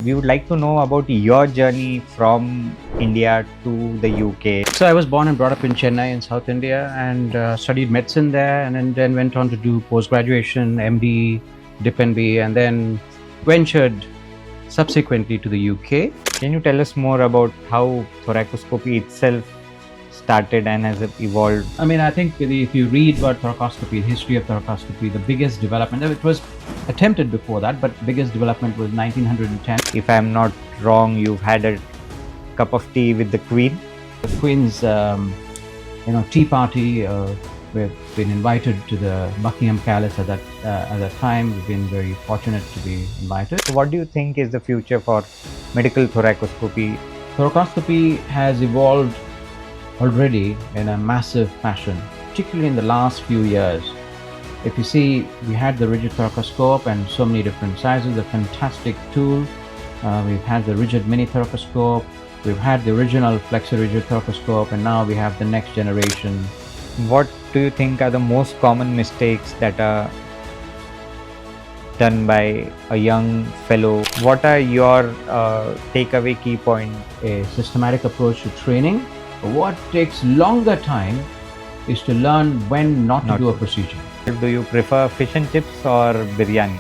We would like to know about your journey from India to the UK. So I was born and brought up in Chennai in South India and studied medicine there, and then went on to do post-graduation, MD, DipNB, and then ventured subsequently to the UK. Can you tell us more about how thoracoscopy itself started and has evolved? I mean, I think if you read about thoracoscopy, the history of thoracoscopy, the biggest development, it was attempted before that, but biggest development was 1910. If I'm not wrong, you've had a cup of tea with the Queen. The Queen's, tea party. We've been invited to the Buckingham Palace at that time. We've been very fortunate to be invited. So what do you think is the future for medical thoracoscopy? Thoracoscopy has evolved already in a massive fashion, particularly in the last few years. If you see, we had the rigid thoracoscope and so many different sizes, a fantastic tool. We've had the rigid mini thoracoscope, we've had the original flexor rigid thoracoscope, and now we have the next generation. What do you think are the most common mistakes that are done by a young fellow? What are your takeaway key points? A systematic approach to training. What takes longer time is to learn when not to do a procedure. Do you prefer fish and chips or biryani?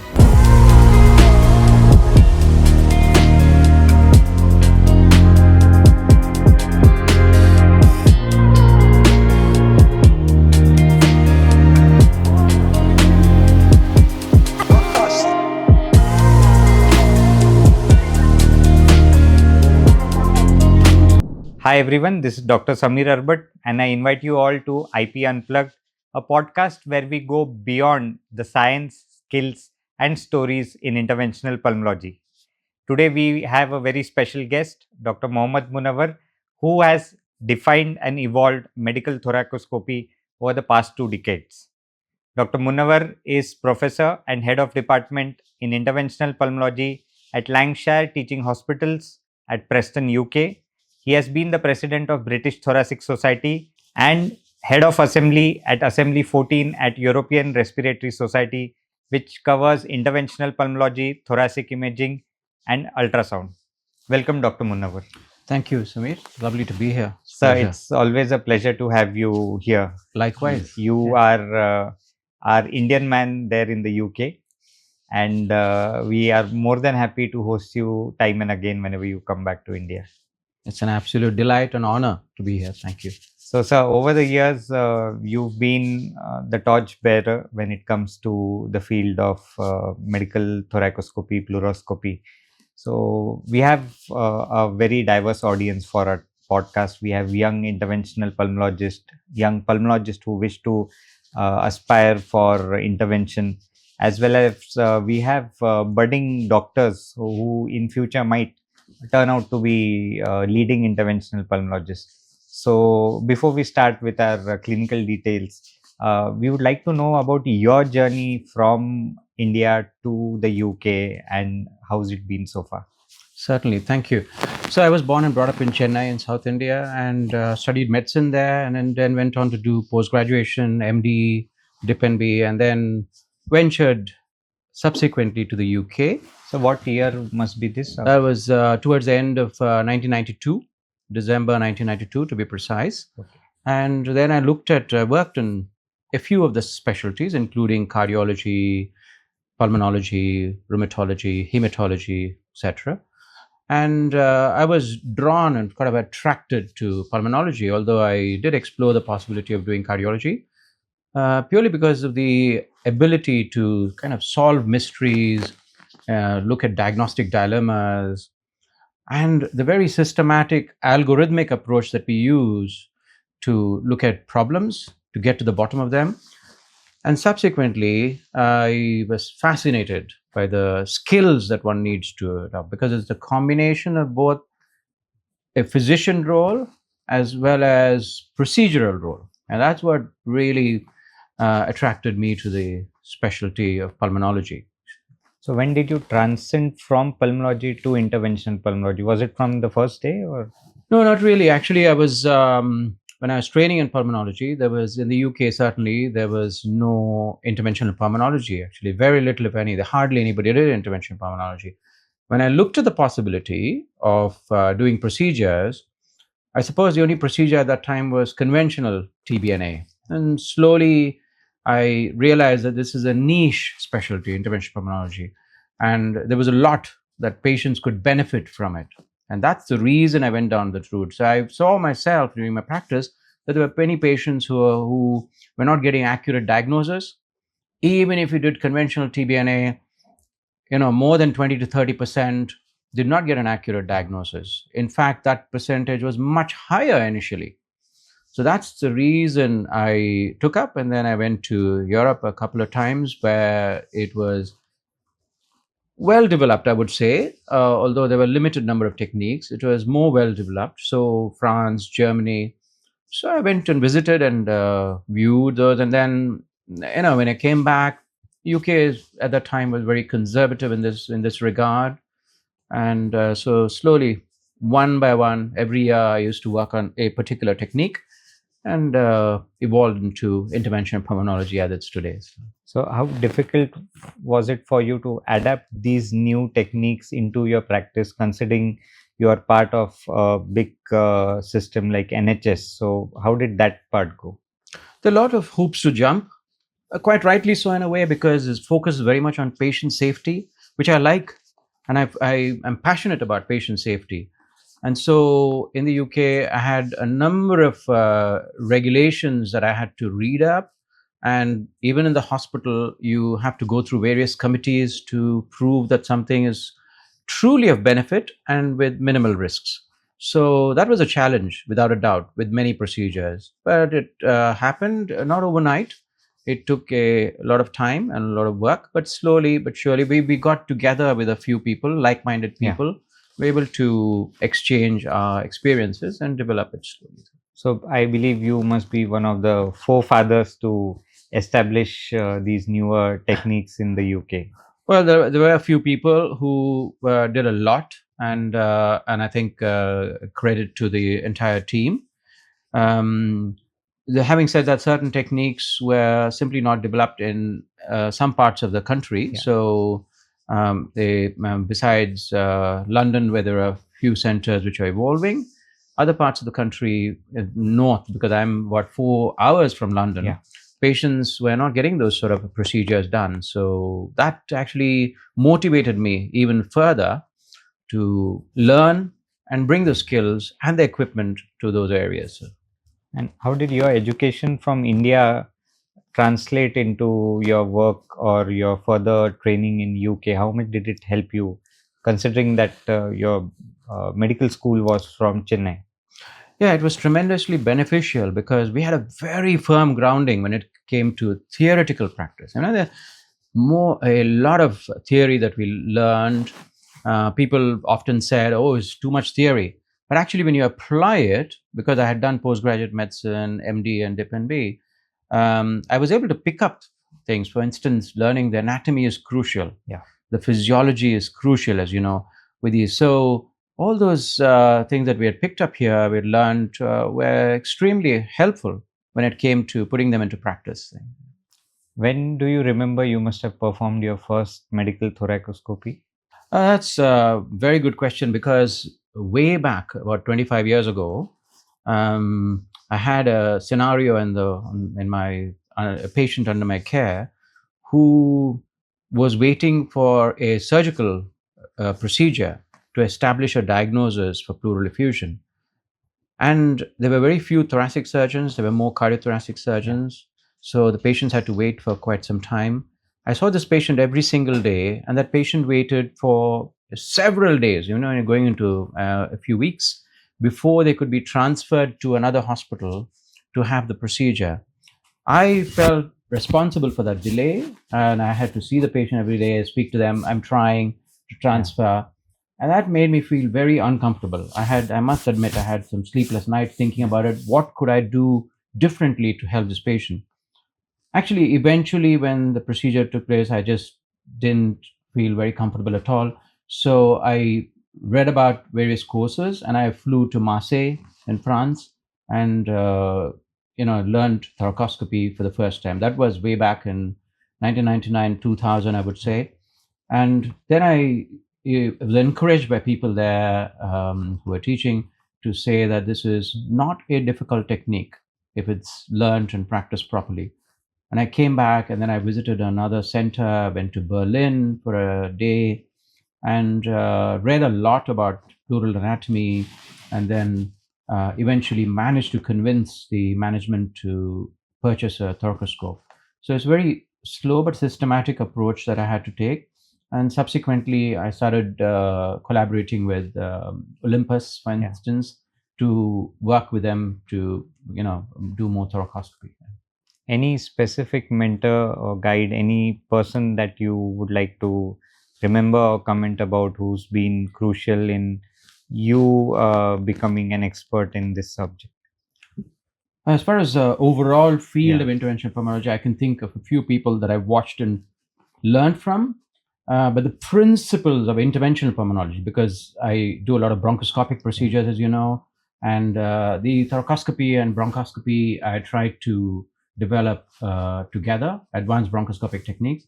Hi everyone, this is Dr. Arbat and I invite you all to IP Unplugged, a podcast where we go beyond the science, skills and stories in interventional pulmonology. Today we have a very special guest, Dr. Mohammed Munavvar, who has defined and evolved medical thoracoscopy over the past 2 decades. Dr. Munavvar is Professor and Head of Department in Interventional Pulmonology at Lancashire Teaching Hospitals at Preston, UK. He has been the President of British Thoracic Society and Head of Assembly at Assembly 14 at European Respiratory Society, which covers interventional pulmonology, thoracic imaging and ultrasound. Welcome, Dr. Munavvar. Thank you, Samir. Lovely to be here. Sir, it's always a pleasure to have you here. Likewise. You are our Indian man there in the UK, and we are more than happy to host you time and again whenever you come back to India. It's an absolute delight and honor to be here. Thank you. So, sir, over the years, you've been the torchbearer when it comes to the field of medical thoracoscopy, pleuroscopy. So, we have a very diverse audience for our podcast. We have young interventional pulmonologists, young pulmonologists who wish to aspire for intervention, as well as we have budding doctors who in future might turn out to be leading interventional pulmonologists. So before we start with our clinical details, we would like to know about your journey from India to the UK and how's it been so far? Certainly, thank you. So I was born and brought up in Chennai in South India and studied medicine there, and then went on to do post-graduation, MD, DipNB, and then ventured subsequently to the UK. So what year must be this? That was towards the end of 1992, December 1992 to be precise. Okay. And then I worked in a few of the specialties, including cardiology, pulmonology, rheumatology, hematology, etc. And I was drawn and kind of attracted to pulmonology, although I did explore the possibility of doing cardiology, purely because of the ability to kind of solve mysteries, look at diagnostic dilemmas, and the very systematic algorithmic approach that we use to look at problems, to get to the bottom of them. And subsequently, I was fascinated by the skills that one needs to adopt, because it's the combination of both a physician role as well as procedural role. And that's what really attracted me to the specialty of pulmonology. So when did you transcend from pulmonology to interventional pulmonology? Was it from the first day or? No, not really. Actually, I was when I was training in pulmonology, there was, in the UK certainly, there was no interventional pulmonology, actually. Very little, if any. Hardly anybody did interventional pulmonology. When I looked at the possibility of doing procedures, I suppose the only procedure at that time was conventional TBNA. And slowly I realized that this is a niche specialty, interventional pulmonology, and there was a lot that patients could benefit from it. And that's the reason I went down that route. So I saw myself during my practice that there were many patients who were not getting accurate diagnosis. Even if you did conventional TBNA, more than 20 to 30% did not get an accurate diagnosis. In fact, that percentage was much higher initially. So that's the reason I took up, and then I went to Europe a couple of times where it was well developed, I would say. Although there were limited number of techniques, it was more well developed. So France, Germany. So I went and visited and viewed those, and then when I came back, UK at that time was very conservative in this regard, and so slowly, one by one, every year I used to work on a particular technique, and evolved into interventional pulmonology as it's today. So, how difficult was it for you to adapt these new techniques into your practice, considering you are part of a big system like NHS? So, how did that part go? There are a lot of hoops to jump, quite rightly so in a way, because it's focused very much on patient safety, which I like, and I'm passionate about patient safety. And so in the UK, I had a number of regulations that I had to read up. And even in the hospital, you have to go through various committees to prove that something is truly of benefit and with minimal risks. So that was a challenge, without a doubt, with many procedures. But it happened not overnight. It took a lot of time and a lot of work, but slowly but surely, we got together with a few people, like-minded people. We're able to exchange our experiences and develop it slowly. So, I believe you must be one of the forefathers to establish these newer techniques in the UK. Well, there were a few people who did a lot, and I think credit to the entire team. Having said that, certain techniques were simply not developed in some parts of the country. Yeah. So besides London, where there are a few centers which are evolving, other parts of the country, north, because I'm about 4 hours from London, Yeah. patients were not getting those sort of procedures done. So that actually motivated me even further to learn and bring the skills and the equipment to those areas. And how did your education from India translate into your work or your further training in UK? How much did it help you, considering that your medical school was from Chennai? Yeah, it was tremendously beneficial because we had a very firm grounding when it came to theoretical practice. There's a lot of theory that we learned. People often said, "Oh, it's too much theory." But actually, when you apply it, because I had done postgraduate medicine, MD, and Dip and B, I was able to pick up things. For instance, learning the anatomy is crucial. Yeah. The physiology is crucial, as you know, with these. So all those things that we had picked up here, we had learned, were extremely helpful when it came to putting them into practice. When do you remember you must have performed your first medical thoracoscopy? That's a very good question, because way back about 25 years ago, I had a scenario in my a patient under my care who was waiting for a surgical procedure to establish a diagnosis for pleural effusion. And there were very few thoracic surgeons, there were more cardiothoracic surgeons. So the patients had to wait for quite some time. I saw this patient every single day, and that patient waited for several days, going into a few weeks, before they could be transferred to another hospital to have the procedure. I felt responsible for that delay, and I had to see the patient every day, speak to them. I'm trying to transfer. And that made me feel very uncomfortable. I must admit, I had some sleepless nights thinking about it. What could I do differently to help this patient? Actually, eventually, when the procedure took place, I just didn't feel very comfortable at all. So I read about various courses, and I flew to Marseille in France, and learned thoracoscopy for the first time. That was way back in 1999, 2000, I would say. And then I was encouraged by people there who were teaching to say that this is not a difficult technique if it's learned and practiced properly. And I came back, and then I visited another center, went to Berlin for a day, and read a lot about pleural anatomy, and then eventually managed to convince the management to purchase a thoracoscope. So it's a very slow but systematic approach that I had to take. And subsequently, I started collaborating with Olympus, for instance, to work with them to do more thoracoscopy. Any specific mentor or guide, any person that you would like to remember or comment about who's been crucial in you becoming an expert in this subject? As far as the overall field of interventional pulmonology, I can think of a few people that I've watched and learned from. But the principles of interventional pulmonology, because I do a lot of bronchoscopic procedures, as you know, and the thoracoscopy and bronchoscopy, I tried to develop together, advanced bronchoscopic techniques.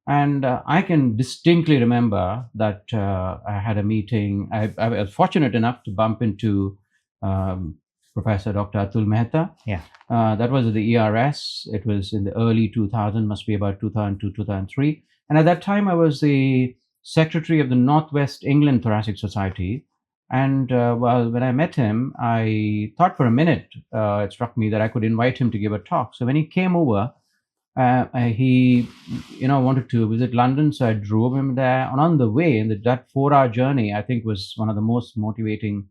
And I can distinctly remember that I had a meeting. I was fortunate enough to bump into Professor Dr. Atul Mehta. That was at the ERS. It was in the early 2000, must be about 2002, 2003. And at that time, I was the secretary of the Northwest England Thoracic Society. And when I met him, I thought for a minute, it struck me that I could invite him to give a talk. So when he came over, he wanted to visit London, so I drove him there. And on the way, that 4-hour journey, I think was one of the most motivating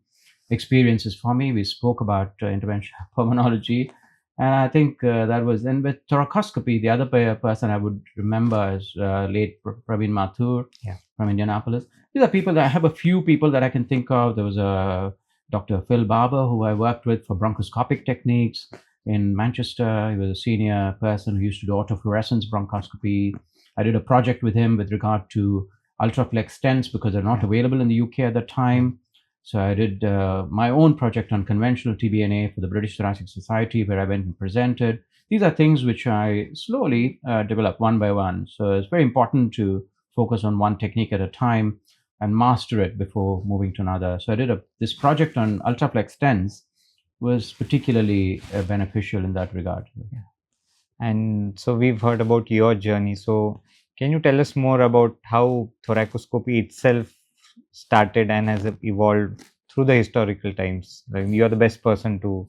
experiences for me. We spoke about interventional pulmonology, and I think that was. And with thoracoscopy, the other person I would remember is late Praveen Mathur from Indianapolis. These are people that I have a few people that I can think of. There was a Dr. Phil Barber, who I worked with for bronchoscopic techniques in Manchester. He was a senior person who used to do autofluorescence bronchoscopy. I did a project with him with regard to ultraflex stents because they're not available in the UK at the time. So I did my own project on conventional TBNA for the British Thoracic Society, where I went and presented. These are things which I slowly developed one by one. So it's very important to focus on one technique at a time and master it before moving to another. So I did this project on ultraflex stents, was particularly beneficial in that regard. And so we've heard about your journey. So can you tell us more about how thoracoscopy itself started and has evolved through the historical times? Like, you're the best person to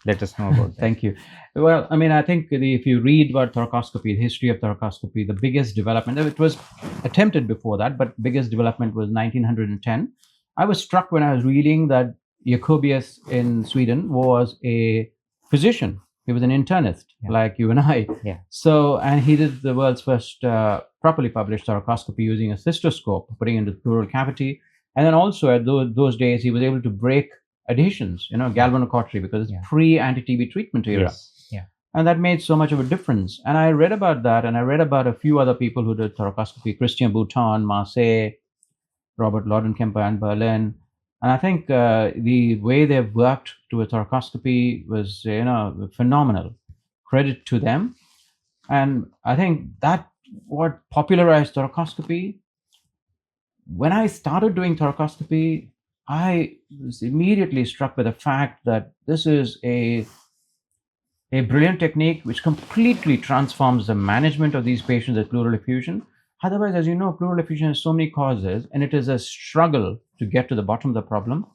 let us know about that. Thank you. Well, I mean, I think if you read about thoracoscopy, the history of thoracoscopy, the biggest development, it was attempted before that, but biggest development was 1910. I was struck when I was reading that Jacobius in Sweden was a physician. He was an internist, like you and I. So, and he did the world's first properly published thoracoscopy using a cystoscope, putting it into the pleural cavity. And then also at those days, he was able to break adhesions, galvanocautery, because it's pre-anti-TB treatment era. And that made so much of a difference. And I read about that, and I read about a few other people who did thoracoscopy, Christian Bouton, Marseille, Robert Laudenkemper, and Berlin. And I think the way they've worked to a thoracoscopy was, phenomenal. Credit to them. And I think that what popularized thoracoscopy. When I started doing thoracoscopy, I was immediately struck by the fact that this is a brilliant technique which completely transforms the management of these patients with pleural effusion. Otherwise, as you know, pleural effusion has so many causes, and it is a struggle to get to the bottom of the problem.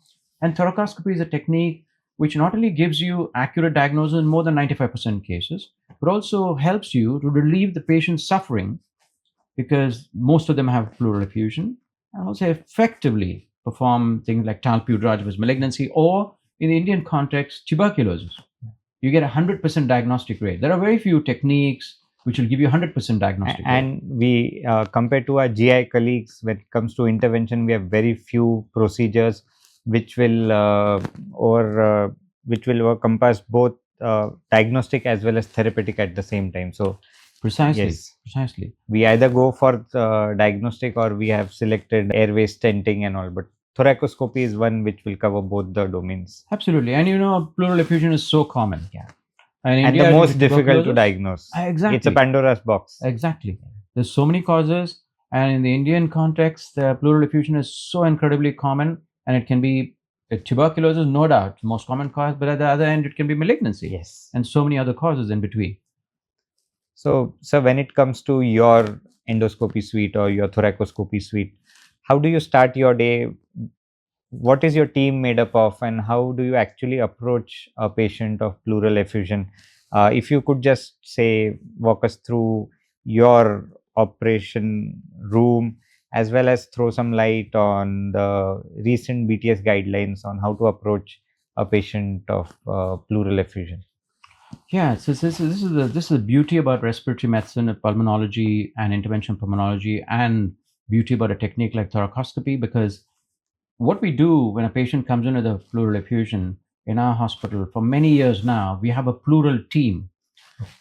And thoracoscopy is a technique which not only gives you accurate diagnosis in more than 95% cases, but also helps you to relieve the patient's suffering, because most of them have pleural effusion, and also effectively perform things like Talpu drug malignancy, or in the Indian context, tuberculosis. You get 100% diagnostic rate. There are very few techniques which will give you 100% diagnostic rate. And we, compared to our GI colleagues, when it comes to intervention, we have very few procedures which will encompass both diagnostic as well as therapeutic at the same time. So precisely, we either go for diagnostic, or we have selected airway stenting and all, but thoracoscopy is one which will cover both the domains. Absolutely. And pleural effusion is so common. And the most difficult to diagnose. Exactly. It's a Pandora's box. Exactly. There's so many causes, And in the Indian context, the pleural effusion is so incredibly common, and it can be tuberculosis, no doubt, the most common cause, but at the other end, it can be malignancy. Yes. And so many other causes in between. So, when it comes to your endoscopy suite or your thoracoscopy suite, how do you start your day? What is your team made up of, and how do you actually approach a patient of pleural effusion? If you could just say, walk us through your operation room, as well as throw some light on the recent BTS guidelines on how to approach a patient of pleural effusion. Yeah, so this is the beauty about respiratory medicine, pulmonology, and interventional pulmonology, and beauty about a technique like thoracoscopy, because what we do when a patient comes in with a pleural effusion in our hospital for many years now, we have a pleural team.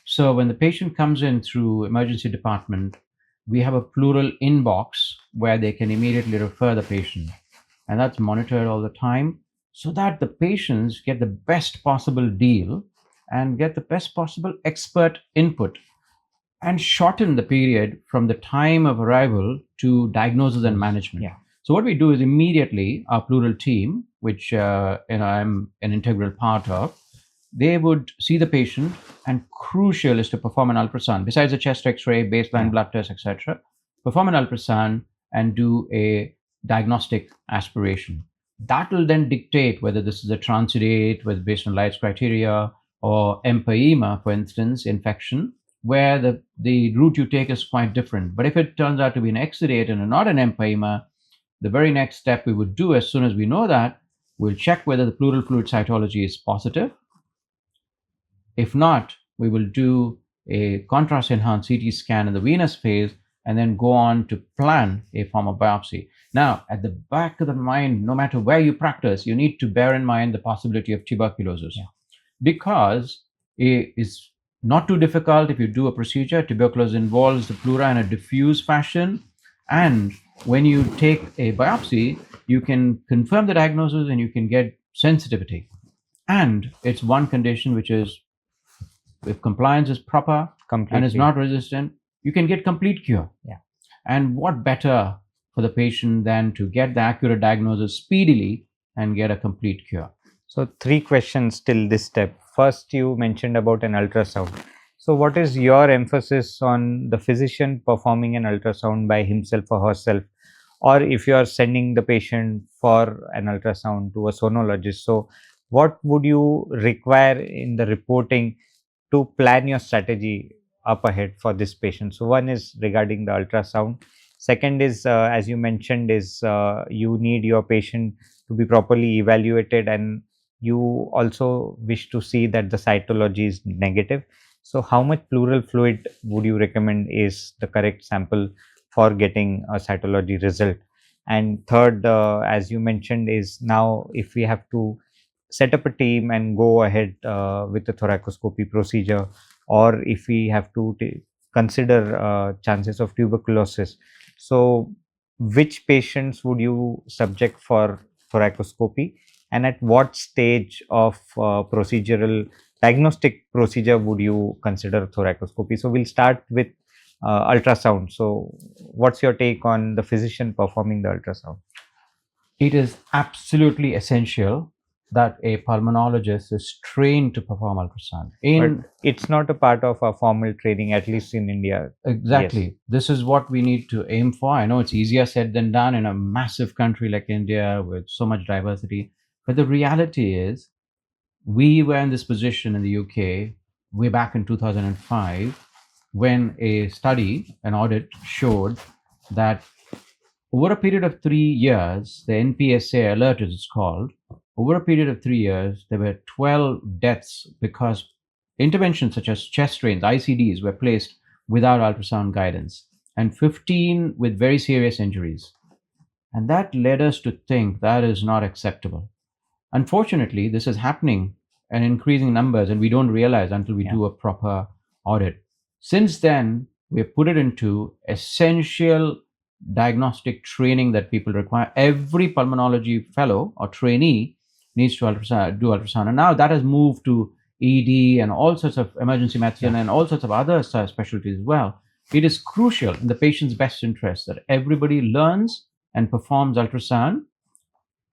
So when the patient comes in through emergency department, we have a pleural inbox where they can immediately refer the patient, and that's monitored all the time so that the patients get the best possible deal and get the best possible expert input and shorten the period from the time of arrival to diagnosis and management. Yeah. So what we do is immediately our pleural team, which I'm an integral part of, they would see the patient, and crucial is to perform an ultrasound. Besides the chest X-ray, baseline blood test, etc., perform an ultrasound and do a diagnostic aspiration. That will then dictate whether this is a transudate, whether based on Light's criteria, or empyema, for instance, infection, where the route you take is quite different. But if it turns out to be an exudate and not an empyema, the very next step we would do, as soon as we know that, we'll check whether the pleural fluid cytology is positive. If not, we will do a contrast enhanced CT scan in the venous phase and then go on to plan a form of biopsy. Now, at the back of the mind, no matter where you practice, you need to bear in mind the possibility of tuberculosis, because it is not too difficult if you do a procedure. Tuberculosis involves the pleura in a diffuse fashion, and when you take a biopsy, you can confirm the diagnosis and you can get sensitivity. And it's one condition which is, if compliance is proper and is not resistant, you can get complete cure. Yeah. And what better for the patient than to get the accurate diagnosis speedily and get a complete cure? So 3 questions till this step. First, you mentioned about an ultrasound. So what is your emphasis on the physician performing an ultrasound by himself or herself, or if you are sending the patient for an ultrasound to a sonologist? So what would you require in the reporting to plan your strategy up ahead for this patient? So one is regarding the ultrasound. Second is, as you mentioned, is you need your patient to be properly evaluated, and you also wish to see that the cytology is negative. So how much pleural fluid would you recommend is the correct sample for getting a cytology result? And third, as you mentioned, is now if we have to set up a team and go ahead with the thoracoscopy procedure, or if we have to consider chances of tuberculosis. So which patients would you subject for thoracoscopy, and at what stage of procedural diagnostic procedure would you consider thoracoscopy? So we'll start with ultrasound. So what's your take on the physician performing the ultrasound? It is absolutely essential that a pulmonologist is trained to perform ultrasound. But it's not a part of our formal training, at least in India. Exactly. Yes. This is what we need to aim for. I know it's easier said than done in a massive country like India with so much diversity. But the reality is, we were in this position in the UK way back in 2005 when a study, an audit, showed that over a period of 3 years, the NPSA alert, as it's called, over a period of 3 years, there were 12 deaths because interventions such as chest drains, ICDs, were placed without ultrasound guidance, and 15 with very serious injuries. And that led us to think that is not acceptable. Unfortunately, this is happening in increasing numbers, and we don't realize until we do a proper audit. Since then, we have put it into essential diagnostic training that people require. Every pulmonology fellow or trainee needs to do ultrasound. And now that has moved to ED and all sorts of emergency medicine and all sorts of other specialties as well. it is crucial in the patient's best interest that everybody learns and performs ultrasound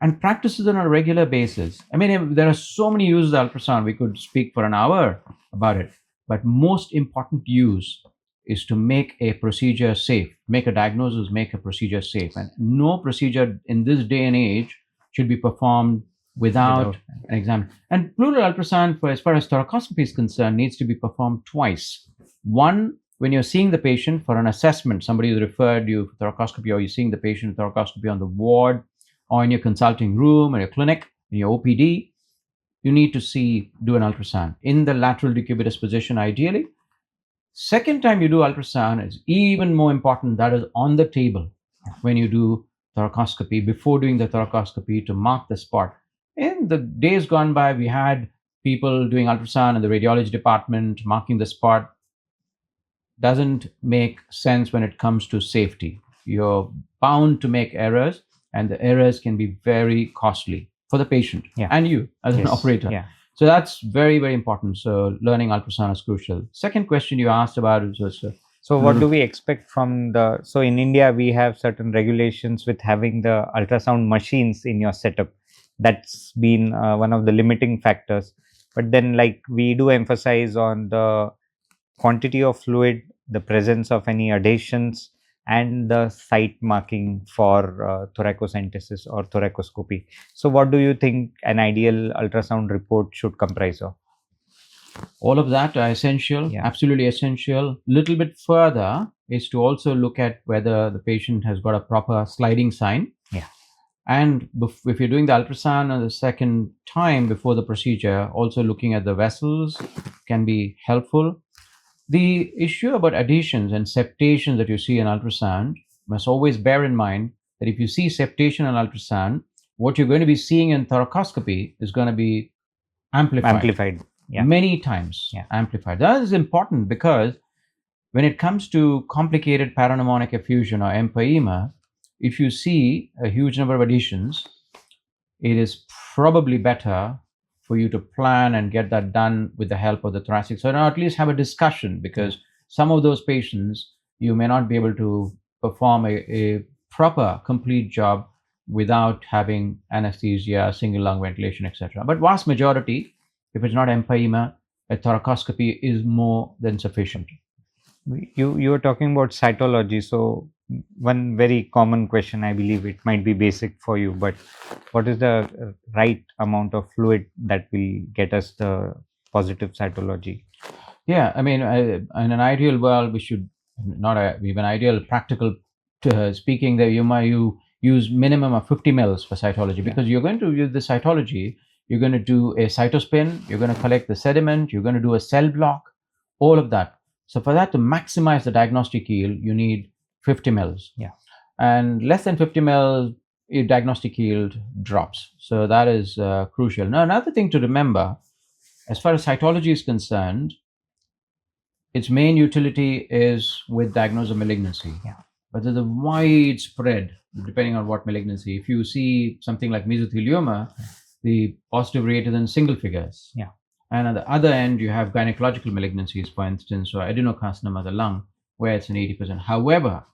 and practices on a regular basis. I mean, there are so many uses of ultrasound. We could speak for an hour about it. But most important use is to make a procedure safe, make a diagnosis, make a procedure safe. And no procedure in this day and age should be performed without an exam. And pleural ultrasound, as far as thoracoscopy is concerned, needs to be performed twice. One, when you're seeing the patient for an assessment, somebody has referred you for thoracoscopy, or you're seeing the patient thoracoscopy on the ward, or in your consulting room, or your clinic, in your OPD, you need to do an ultrasound in the lateral decubitus position, ideally. Second time you do ultrasound is even more important. That is on the table when you do thoracoscopy, before doing the thoracoscopy, to mark the spot. In the days gone by, we had people doing ultrasound in the radiology department, marking the spot. Doesn't make sense when it comes to safety. You're bound to make errors, and the errors can be very costly for the patient and you as an operator. Yeah. So that's very, very important. So learning ultrasound is crucial. Second question you asked about was so what do we expect from the, so in India we have certain regulations with having the ultrasound machines in your setup. That's been one of the limiting factors. But then, like, we do emphasize on the quantity of fluid, the presence of any adhesions, and the site marking for thoracocentesis or thoracoscopy. So what do you think an ideal ultrasound report should comprise of? All of that are essential, absolutely essential. Little bit further is to also look at whether the patient has got a proper sliding sign. And if you're doing the ultrasound on the second time before the procedure, also looking at the vessels can be helpful. The issue about adhesions and septations that you see in ultrasound, must always bear in mind that if you see septation in ultrasound, what you're going to be seeing in thoracoscopy is going to be amplified. Many times amplified. That is important because when it comes to complicated parapneumonic effusion or empyema, if you see a huge number of adhesions, it is probably better for you to plan and get that done with the help of the thoracic surgeon, or at least have a discussion, because some of those patients you may not be able to perform a proper, complete job without having anesthesia, single lung ventilation, etc. But vast majority, if it's not empyema, a thoracoscopy is more than sufficient. You were talking about cytology. So one very common question, I believe it might be basic for you, but what is the right amount of fluid that will get us the positive cytology? Yeah, I mean, in an ideal world, we should not even ideal, practical speaking, that you use minimum of 50 mils for cytology, because you're going to use the cytology. You're going to do a cytospin, you're going to collect the sediment, you're going to do a cell block, all of that. So for that to maximize the diagnostic yield, you need 50 mils. And less than 50 mils, your diagnostic yield drops. So that is crucial. Now, another thing to remember, as far as cytology is concerned, its main utility is with diagnosis of malignancy. But there's a wide spread depending on what malignancy. If you see something like mesothelioma, the positive rate is in single figures. And at the other end, you have gynecological malignancies, for instance, or adenocarcinoma of the lung, where it's an 80%. However,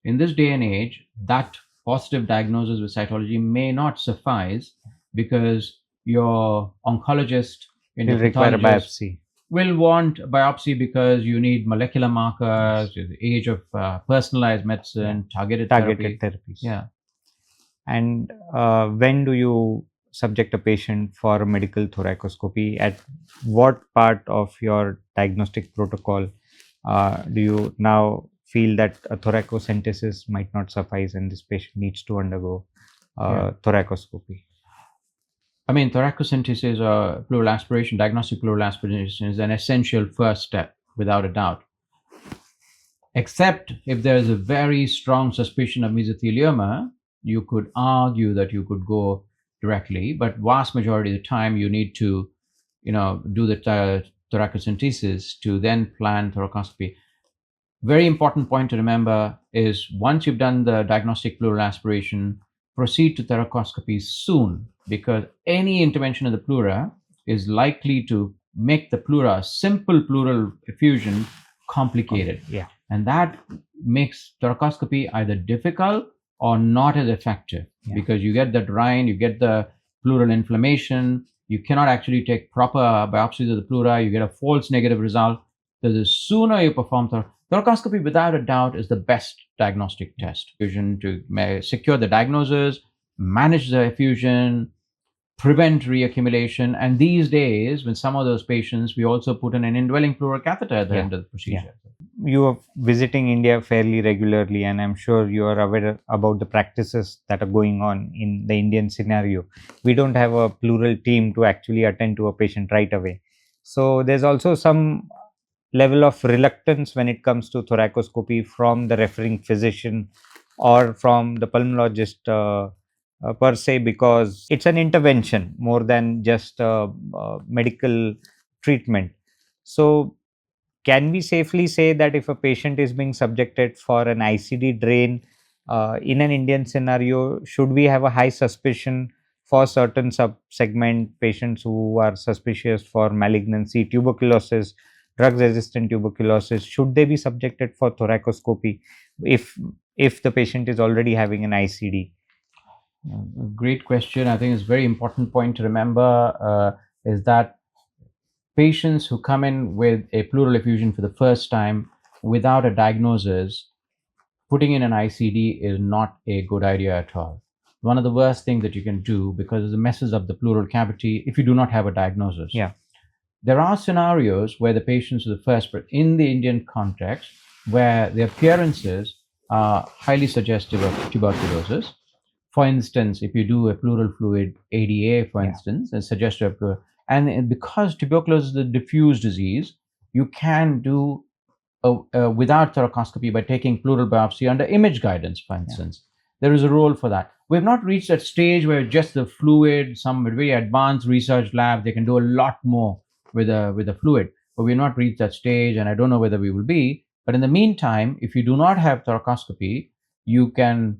in this day and age, that positive diagnosis with cytology may not suffice, because your oncologist will require a biopsy. Will want a biopsy because you need molecular markers, the age of personalized medicine, targeted therapies. And when do you subject a patient for medical thoracoscopy? At what part of your diagnostic protocol do you now feel that a thoracocentesis might not suffice and this patient needs to undergo thoracoscopy? I mean, thoracocentesis or pleural aspiration, diagnostic pleural aspiration, is an essential first step, without a doubt. Except if there is a very strong suspicion of mesothelioma, you could argue that you could go directly, but vast majority of the time you need to, do the thoracocentesis to then plan thoracoscopy. Very important point to remember is, once you've done the diagnostic pleural aspiration, proceed to thoracoscopy soon, because any intervention of the pleura is likely to make the pleura, simple pleural effusion, complicated. And that makes thoracoscopy either difficult or not as effective, because you get that rind, you get the pleural inflammation, you cannot actually take proper biopsies of the pleura, you get a false negative result. So the sooner you perform thoracoscopy, without a doubt, is the best diagnostic test. Effusion to secure the diagnosis, manage the effusion, prevent reaccumulation. And these days, with some of those patients, we also put in an indwelling pleural catheter at the end of the procedure. You are visiting India fairly regularly, and I'm sure you are aware about the practices that are going on in the Indian scenario. We don't have a pleural team to actually attend to a patient right away. So there's also some level of reluctance when it comes to thoracoscopy from the referring physician or from the pulmonologist per se, because it's an intervention more than just medical treatment. So can we safely say that if a patient is being subjected for an ICD drain in an Indian scenario, should we have a high suspicion for certain sub-segment patients who are suspicious for malignancy, tuberculosis, drug-resistant tuberculosis? Should they be subjected for thoracoscopy if the patient is already having an ICD? Great question. I think it's a very important point to remember is that patients who come in with a pleural effusion for the first time without a diagnosis, putting in an ICD is not a good idea at all. One of the worst things that you can do, because it messes up the pleural cavity if you do not have a diagnosis. There are scenarios where the patients are the first, but in the Indian context, where the appearances are highly suggestive of tuberculosis. For instance, if you do a pleural fluid ADA, for instance, it's suggestive of, and because tuberculosis is a diffuse disease, you can do without thoracoscopy by taking pleural biopsy under image guidance, for instance. There is a role for that. We've not reached that stage where just the fluid, some very advanced research lab, they can do a lot more with a fluid, but we've not reached that stage, and I don't know whether we will be. But in the meantime, if you do not have thoracoscopy, you can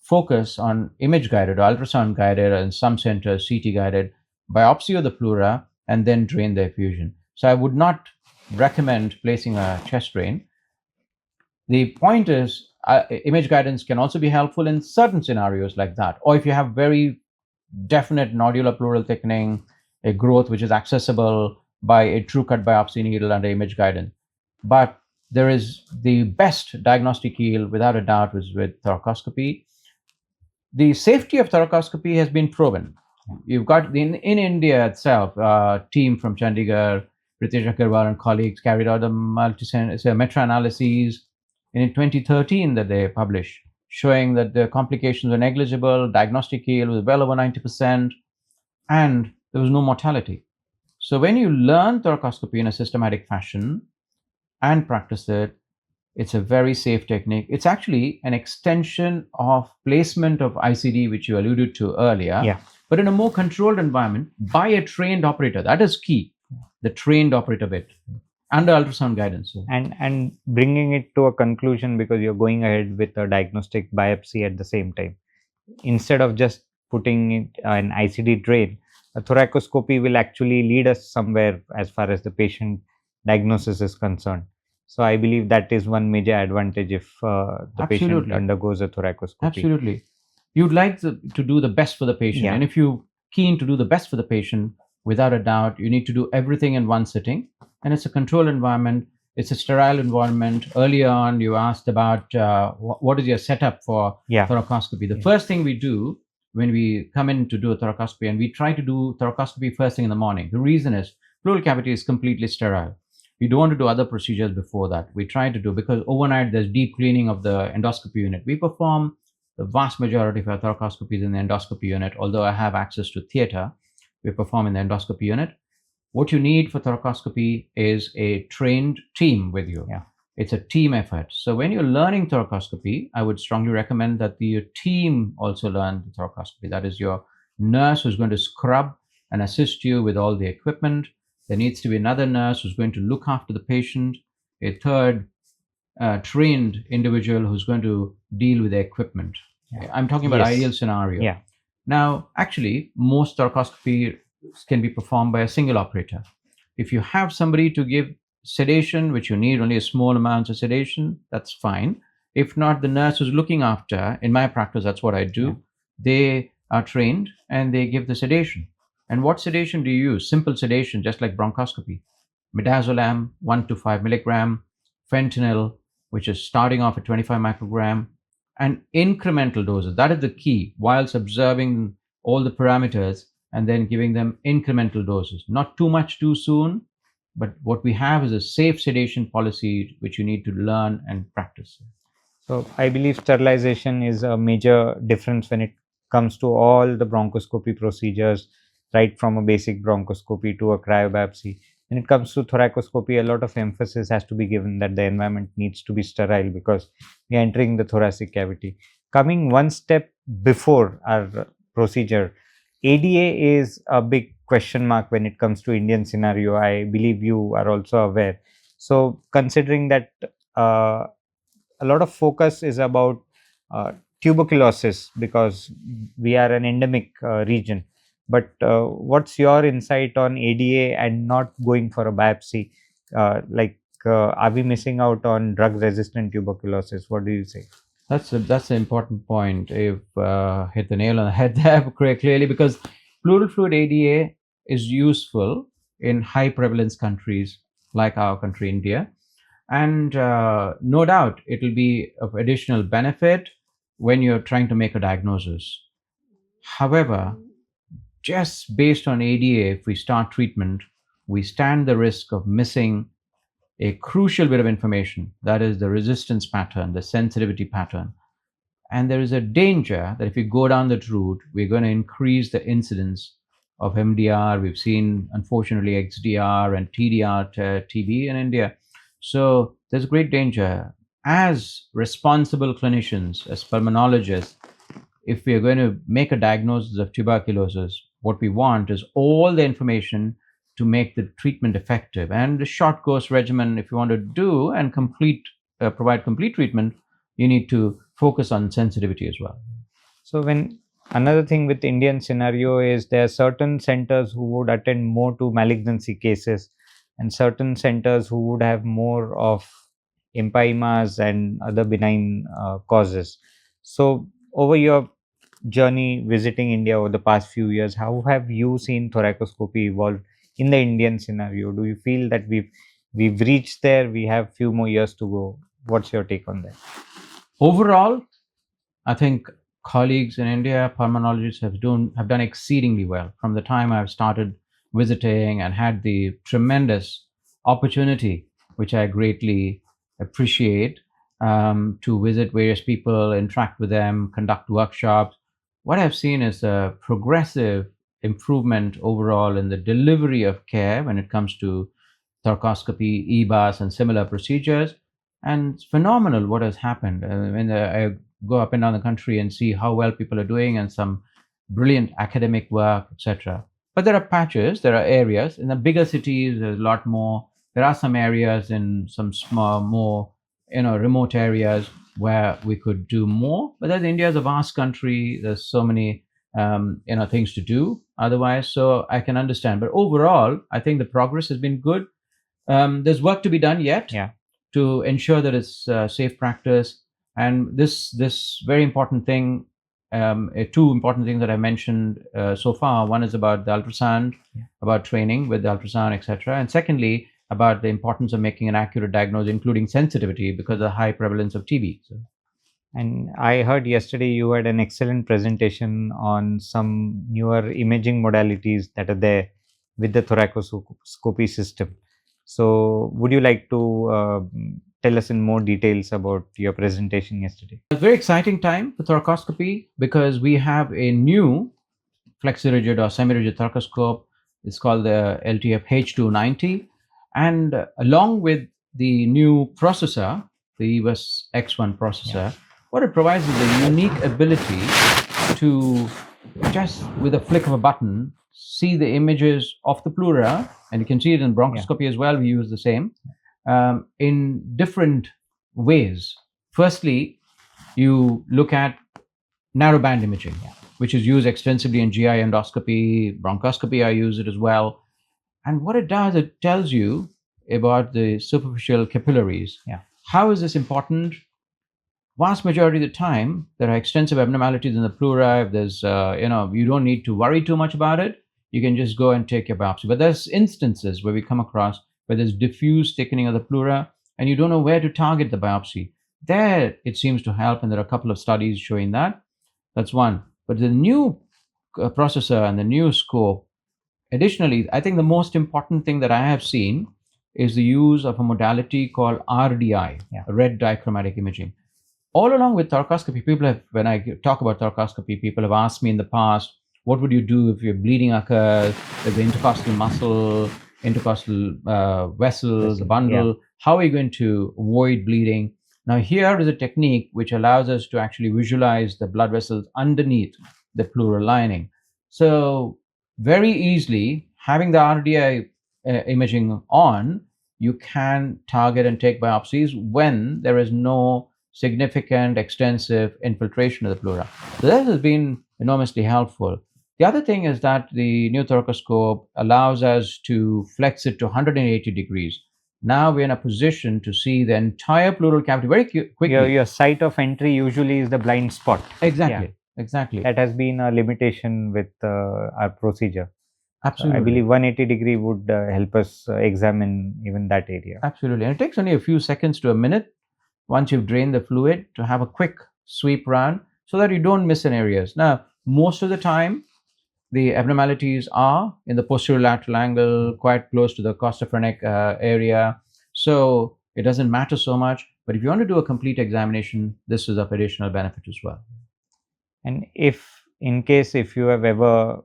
focus on image guided or ultrasound guided, and some centers CT guided biopsy of the pleura and then drain the effusion. So I would not recommend placing a chest drain. The point is, image guidance can also be helpful in certain scenarios like that, or if you have very definite nodular pleural thickening, a growth which is accessible by a true cut biopsy needle under image guidance. But there is the best diagnostic yield, without a doubt, is with thoracoscopy. The safety of thoracoscopy has been proven. You've got in India itself, a team from Chandigarh, Ritesh Agarwal and colleagues carried out a meta-analyses in 2013 that they published, showing that the complications were negligible, diagnostic yield was well over 90%, and there was no mortality. So when you learn thoracoscopy in a systematic fashion and practice it, it's a very safe technique. It's actually an extension of placement of ICD, which you alluded to earlier, but in a more controlled environment by a trained operator. That is key, the trained operator bit, under ultrasound guidance. And bringing it to a conclusion, because you're going ahead with a diagnostic biopsy at the same time. Instead of just putting it an ICD drain, a thoracoscopy will actually lead us somewhere as far as the patient diagnosis is concerned. So I believe that is one major advantage if the patient undergoes a thoracoscopy. Absolutely. You'd like to do the best for the patient. And if you're keen to do the best for the patient, without a doubt, you need to do everything in one sitting. And it's a controlled environment. It's a sterile environment. Earlier on, you asked about what is your setup for thoracoscopy. The first thing we do when we come in to do a thoracoscopy, and we try to do thoracoscopy first thing in the morning. The reason is pleural cavity is completely sterile. We don't want to do other procedures before that. We try to do, because overnight there's deep cleaning of the endoscopy unit. We perform the vast majority of our thoracoscopies in the endoscopy unit. Although I have access to theater, we perform in the endoscopy unit. What you need for thoracoscopy is a trained team with you. It's a team effort. So when you're learning thoracoscopy, I would strongly recommend that your team also learn the thoracoscopy. That is your nurse who's going to scrub and assist you with all the equipment. There needs to be another nurse who's going to look after the patient, a third trained individual who's going to deal with the equipment. I'm talking about ideal scenario. Now, actually, most thoracoscopy can be performed by a single operator. If you have somebody to give sedation, which you need only a small amount of sedation, that's fine. If not, the nurse who's looking after, in my practice, that's what I do. Yeah. They are trained and they give the sedation. And what sedation do you use? Simple sedation, just like bronchoscopy. Midazolam, 1 to 5 milligram, fentanyl, which is starting off at 25 microgram, and incremental doses. That is the key, whilst observing all the parameters and then giving them incremental doses. Not too much too soon, but what we have is a safe sedation policy which you need to learn and practice. So I believe sterilization is a major difference when it comes to all the bronchoscopy procedures, right from a basic bronchoscopy to a cryobiopsy. When it comes to thoracoscopy, a lot of emphasis has to be given that the environment needs to be sterile because we are entering the thoracic cavity. Coming one step before our procedure, ADA is a big question mark when it comes to Indian scenario. I believe you are also aware. So considering that a lot of focus is about tuberculosis because we are an endemic region. But what's your insight on ADA and not going for a biopsy? Are we missing out on drug-resistant tuberculosis? What do you say? That's an important point. You've hit the nail on the head there clearly, because pleural fluid ADA is useful in high prevalence countries like our country, India. And no doubt it will be of additional benefit when you're trying to make a diagnosis. However, just based on ADA, if we start treatment, we stand the risk of missing a crucial bit of information, that is the resistance pattern, the sensitivity pattern. And there is a danger that if we go down that route, we're going to increase the incidence of MDR. We've seen, unfortunately, XDR and TDR, TB in India. So there's great danger. As responsible clinicians, as pulmonologists, if we are going to make a diagnosis of tuberculosis, what we want is all the information to make the treatment effective. And the short course regimen, if you want to do and provide complete treatment, you need to focus on sensitivity as well. So when another thing with Indian scenario is there are certain centers who would attend more to malignancy cases and certain centers who would have more of empyemas and other benign causes. So over your journey visiting India over the past few years, how have you seen thoracoscopy evolve in the Indian scenario? Do you feel that we've reached there? We have few more years to go. What's your take on that? Overall, I think colleagues in India, pulmonologists, have done exceedingly well. From the time I've started visiting and had the tremendous opportunity, which I greatly appreciate, to visit various people, interact with them, conduct workshops, what I've seen is a progressive improvement overall in the delivery of care when it comes to thoracoscopy, EBAS, and similar procedures. And it's phenomenal what has happened. When I go up and down the country and see how well people are doing and some brilliant academic work, etc. But there are patches, there are areas. In the bigger cities, there's a lot more. There are some areas in some small, more remote areas where we could do more. But as India is a vast country, there's so many things to do otherwise. So I can understand. But overall, I think the progress has been good. There's work to be done yet. Yeah. To ensure that it's safe practice. And this very important thing, two important things that I mentioned so far. One is about the ultrasound, about training with the ultrasound, etc. And secondly, about the importance of making an accurate diagnosis, including sensitivity, because of the high prevalence of TB. So. And I heard yesterday you had an excellent presentation on some newer imaging modalities that are there with the thoracoscopy system. So, would you like to tell us in more details about your presentation yesterday? It's a very exciting time for thoracoscopy because we have a new flexi-rigid or semi-rigid thoracoscope. It's called the LTF H290. And along with the new processor, the EVIS X1 processor, what it provides is a unique ability to just with a flick of a button see the images of the pleura, and you can see it in bronchoscopy as well. We use the same in different ways. Firstly, you look at narrowband imaging, which is used extensively in GI endoscopy, bronchoscopy. I use it as well. And what it does, it tells you about the superficial capillaries. Yeah. How is this important? Vast majority of the time, there are extensive abnormalities in the pleura. If there's, you don't need to worry too much about it. You can just go and take your biopsy. But there's instances where we come across where there's diffuse thickening of the pleura and you don't know where to target the biopsy. There, it seems to help, and there are a couple of studies showing that. That's one. But the new processor and the new scope, additionally, I think the most important thing that I have seen is the use of a modality called RDI, red dichromatic imaging. All along with thoracoscopy, when I talk about thoracoscopy, people have asked me in the past, what would you do if your bleeding occurs, if the intercostal muscle, intercostal vessels, the bundle, how are you going to avoid bleeding? Now, here is a technique which allows us to actually visualize the blood vessels underneath the pleural lining. So very easily, having the RDI imaging on, you can target and take biopsies when there is no significant, extensive infiltration of the pleura. So that has been enormously helpful. The other thing is that the new thoracoscope allows us to flex it to 180 degrees. Now we're in a position to see the entire pleural cavity very quickly. Your site of entry usually is the blind spot. Exactly. Exactly. That has been a limitation with our procedure. Absolutely. I believe 180 degree would help us examine even that area. Absolutely. And it takes only a few seconds to a minute once you've drained the fluid to have a quick sweep round so that you don't miss any areas. Now, most of the time, the abnormalities are in the posterior lateral angle, quite close to the costophrenic area. So it doesn't matter so much. But if you want to do a complete examination, this is of additional benefit as well. And if you have ever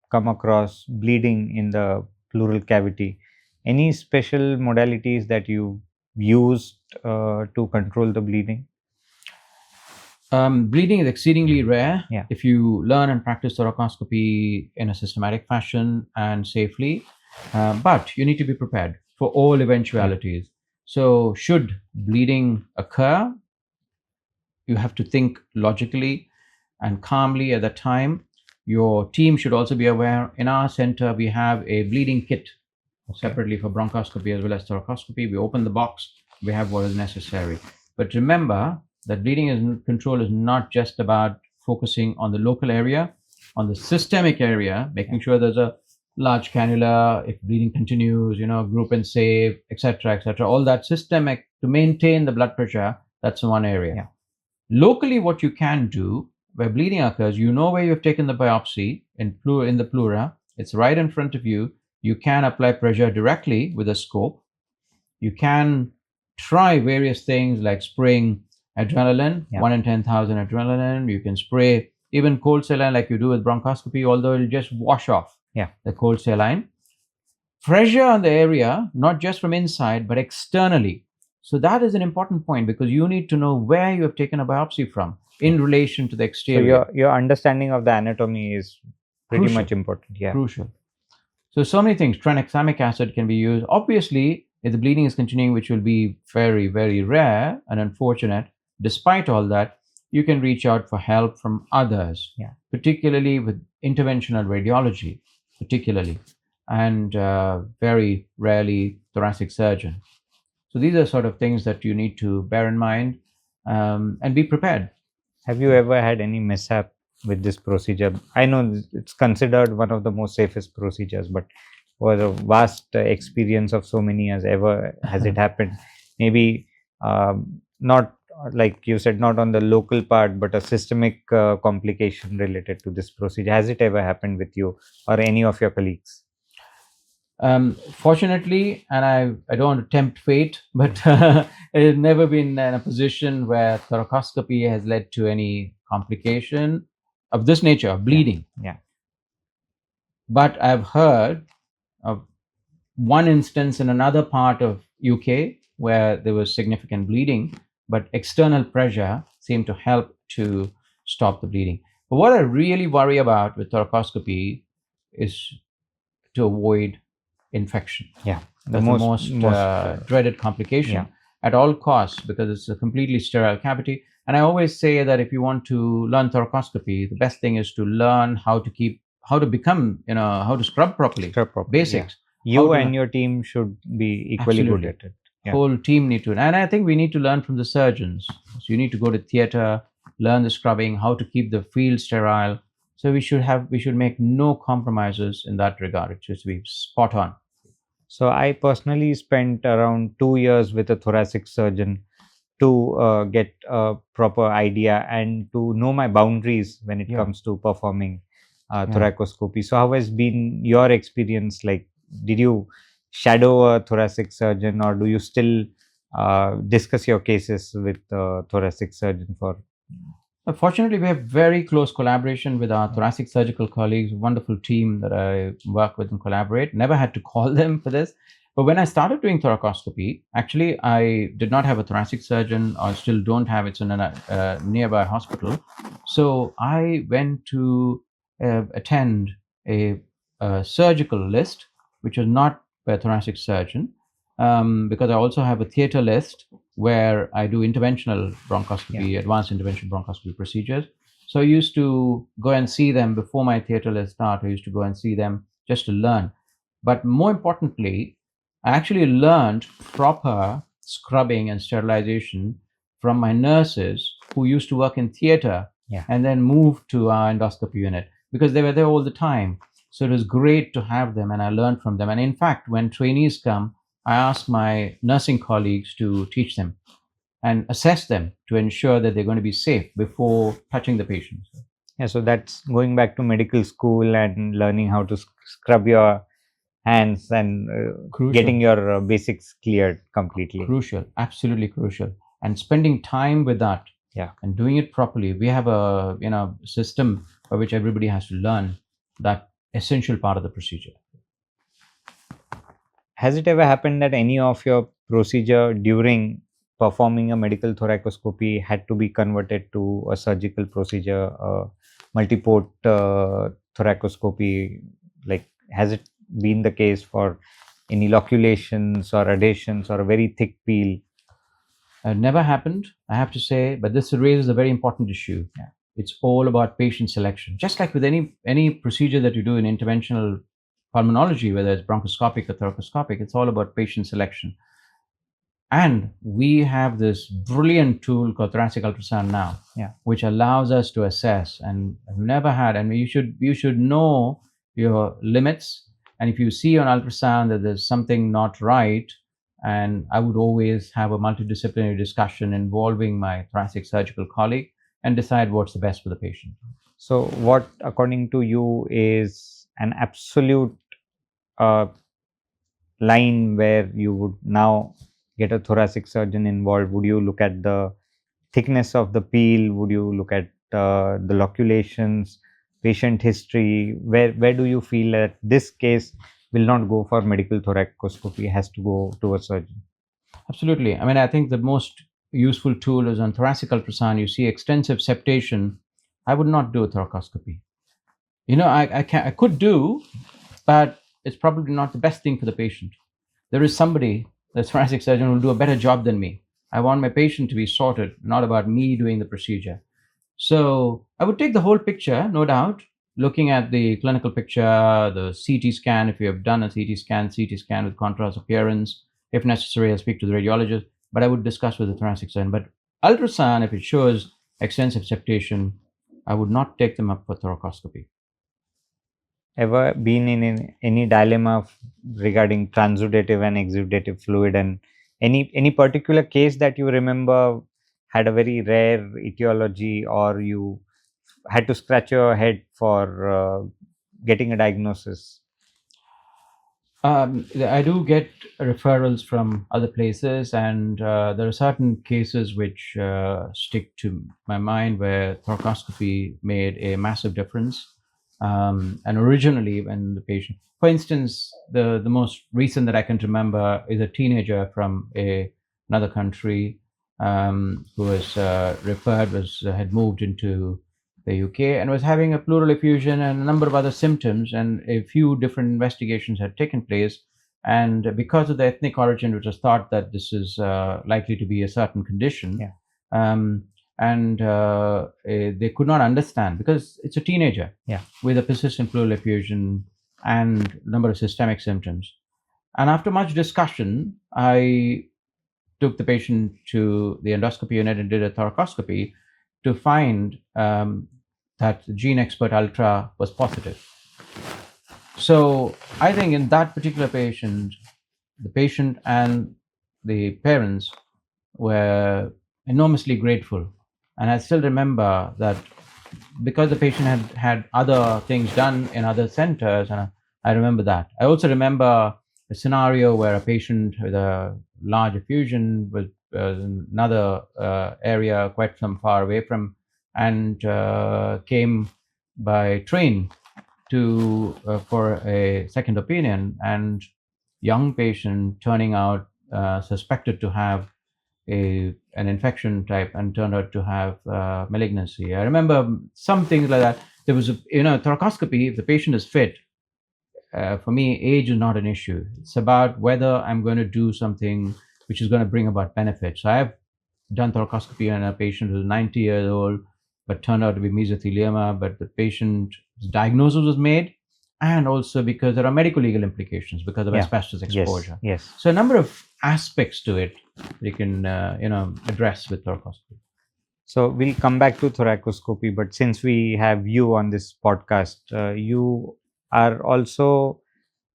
come across bleeding in the pleural cavity, any special modalities that you used to control the bleeding? Bleeding is exceedingly rare. Yeah. If you learn and practice thoracoscopy in a systematic fashion and safely, but you need to be prepared for all eventualities. So should bleeding occur, you have to think logically and calmly at the time. Your team should also be aware. In our center, we have a bleeding kit separately for bronchoscopy as well as thoracoscopy. We open the box, we have what is necessary. But remember that bleeding control is not just about focusing on the local area, on the systemic area, making sure there's a large cannula, if bleeding continues, group and save, etc., all that systemic to maintain the blood pressure, that's one area. Yeah. Locally, what you can do where bleeding occurs, where you've taken the biopsy in the pleura, it's right in front of you. You can apply pressure directly with a scope. You can try various things like spraying adrenaline, 1 in 10,000 adrenaline. You can spray even cold saline like you do with bronchoscopy, although it'll just wash off the cold saline. Pressure on the area, not just from inside, but externally. So that is an important point because you need to know where you have taken a biopsy from in relation to the exterior. So your understanding of the anatomy is pretty much important. Yeah. Crucial. So many things. Tranexamic acid can be used. Obviously, if the bleeding is continuing, which will be very, very rare and unfortunate, despite all that, you can reach out for help from others, particularly with interventional radiology, and very rarely thoracic surgeon. So these are sort of things that you need to bear in mind and be prepared. Have you ever had any mishap with this procedure? I know it's considered one of the most safest procedures, but for a vast experience of so many years, has it happened? Maybe not like you said, not on the local part, but a systemic complication related to this procedure. Has it ever happened with you or any of your colleagues? Fortunately, and I don't want to tempt fate, but I've never been in a position where thoracoscopy has led to any complication of this nature, of bleeding. Yeah. But I've heard of one instance in another part of UK where there was significant bleeding, but external pressure seemed to help to stop the bleeding. But what I really worry about with thoracoscopy is to avoid infection. Yeah, that's the most dreaded complication at all costs, because it's a completely sterile cavity. And I always say that if you want to learn thoracoscopy, the best thing is to learn how to become, how to scrub properly. Basics. You and your team should be equally good Absolutely. at it. Yeah. Whole team need to, and I think we need to learn from the surgeons. So you need to go to theater, learn the scrubbing, how to keep the field sterile. So we should make no compromises in that regard. It should be spot on. So I personally spent around 2 years with a thoracic surgeon to get a proper idea and to know my boundaries when it comes to performing thoracoscopy. So how has been your experience? Like, did you shadow a thoracic surgeon, or do you still discuss your cases with a thoracic surgeon for? Fortunately, we have very close collaboration with our thoracic surgical colleagues, wonderful team that I work with and collaborate. Never had to call them for this. But when I started doing thoracoscopy, actually, I did not have a thoracic surgeon, or still don't have. It's in a nearby hospital. So I went to attend a surgical list, which was not by a thoracic surgeon, because I also have a theater list where I do interventional bronchoscopy, advanced interventional bronchoscopy procedures. So I used to go and see them before my theater list start. I used to go and see them just to learn. But more importantly, I actually learned proper scrubbing and sterilization from my nurses who used to work in theater and then moved to our endoscopy unit because they were there all the time. So it was great to have them, and I learned from them. And in fact, when trainees come, I ask my nursing colleagues to teach them and assess them to ensure that they're going to be safe before touching the patients. Yeah, so that's going back to medical school and learning how to scrub your hands and getting your basics cleared completely. Crucial, absolutely crucial. And spending time with that, and doing it properly. We have a system by which everybody has to learn that essential part of the procedure. Has it ever happened that any of your procedure during performing a medical thoracoscopy had to be converted to a surgical procedure, multiport thoracoscopy? Like, has it been the case for any loculations or adhesions or a very thick peel? Never happened, I have to say, but this raises a very important issue. It's all about patient selection. Just like with any procedure that you do in interventional pulmonology, whether it's bronchoscopic or thoracoscopic, it's all about patient selection. And we have this brilliant tool called thoracic ultrasound now, which allows us to assess. And I've never had, and you should know your limits. And if you see on ultrasound that there's something not right, and I would always have a multidisciplinary discussion involving my thoracic surgical colleague and decide what's the best for the patient. So, what, according to you, is an absolute line where you would now get a thoracic surgeon involved? Would you look at the thickness of the peel? Would you look at the loculations, patient history? Where do you feel that this case will not go for medical thoracoscopy, has to go to a surgeon? Absolutely. I mean, I think the most useful tool is on thoracic ultrasound. You see extensive septation. I would not do a thoracoscopy. I could do, but it's probably not the best thing for the patient. There is somebody, the thoracic surgeon, who will do a better job than me. I want my patient to be sorted, not about me doing the procedure. So I would take the whole picture, no doubt, looking at the clinical picture, the CT scan, if you have done a CT scan with contrast appearance. If necessary, I'll speak to the radiologist, but I would discuss with the thoracic surgeon. But ultrasound, if it shows extensive septation, I would not take them up for thoracoscopy. Ever been in any dilemma regarding transudative and exudative fluid, and any particular case that you remember had a very rare etiology, or you had to scratch your head for getting a diagnosis? I do get referrals from other places, and there are certain cases which stick to my mind where thoracoscopy made a massive difference. And originally, when the patient, for instance, the most recent that I can remember is a teenager from another country who was referred, had moved into the UK and was having a pleural effusion and a number of other symptoms, and a few different investigations had taken place. And because of the ethnic origin, which was thought that this is likely to be a certain condition, and they could not understand because it's a teenager with a persistent pleural effusion and a number of systemic symptoms. And after much discussion, I took the patient to the endoscopy unit and did a thoracoscopy to find that Gene Expert Ultra was positive. So I think in that particular patient, the patient and the parents were enormously grateful. And I still remember that because the patient had other things done in other centers, and I remember that. I also remember a scenario where a patient with a large effusion was another area quite some far away from, and came by train to for a second opinion, and young patient turning out suspected to have an infection type and turned out to have malignancy. I remember some things like that. There was a thoracoscopy. If the patient is fit, for me, age is not an issue. It's about whether I'm going to do something which is going to bring about benefit. So I've done thoracoscopy on a patient who's 90 years old, but turned out to be mesothelioma. But the patient's diagnosis was made, and also because there are medical legal implications because of asbestos exposure. Yes. So a number of aspects to it you can address with thoracoscopy. So we'll come back to thoracoscopy, but since we have you on this podcast, you are also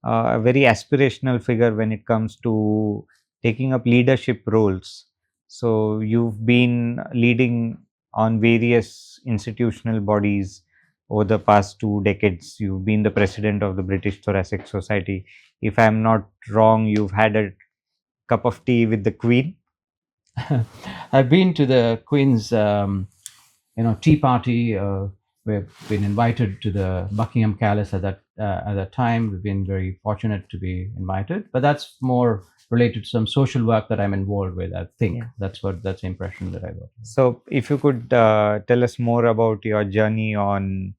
a very aspirational figure when it comes to taking up leadership roles. So you've been leading on various institutional bodies over the past 2 decades. You've been the president of the British Thoracic Society. If I'm not wrong, you've had a cup of tea with the Queen. I've been to the Queen's, tea party. We've been invited to the Buckingham Palace at that time. We've been very fortunate to be invited, but that's more related to some social work that I'm involved with. I think that's the impression that I got. So, if you could tell us more about your journey on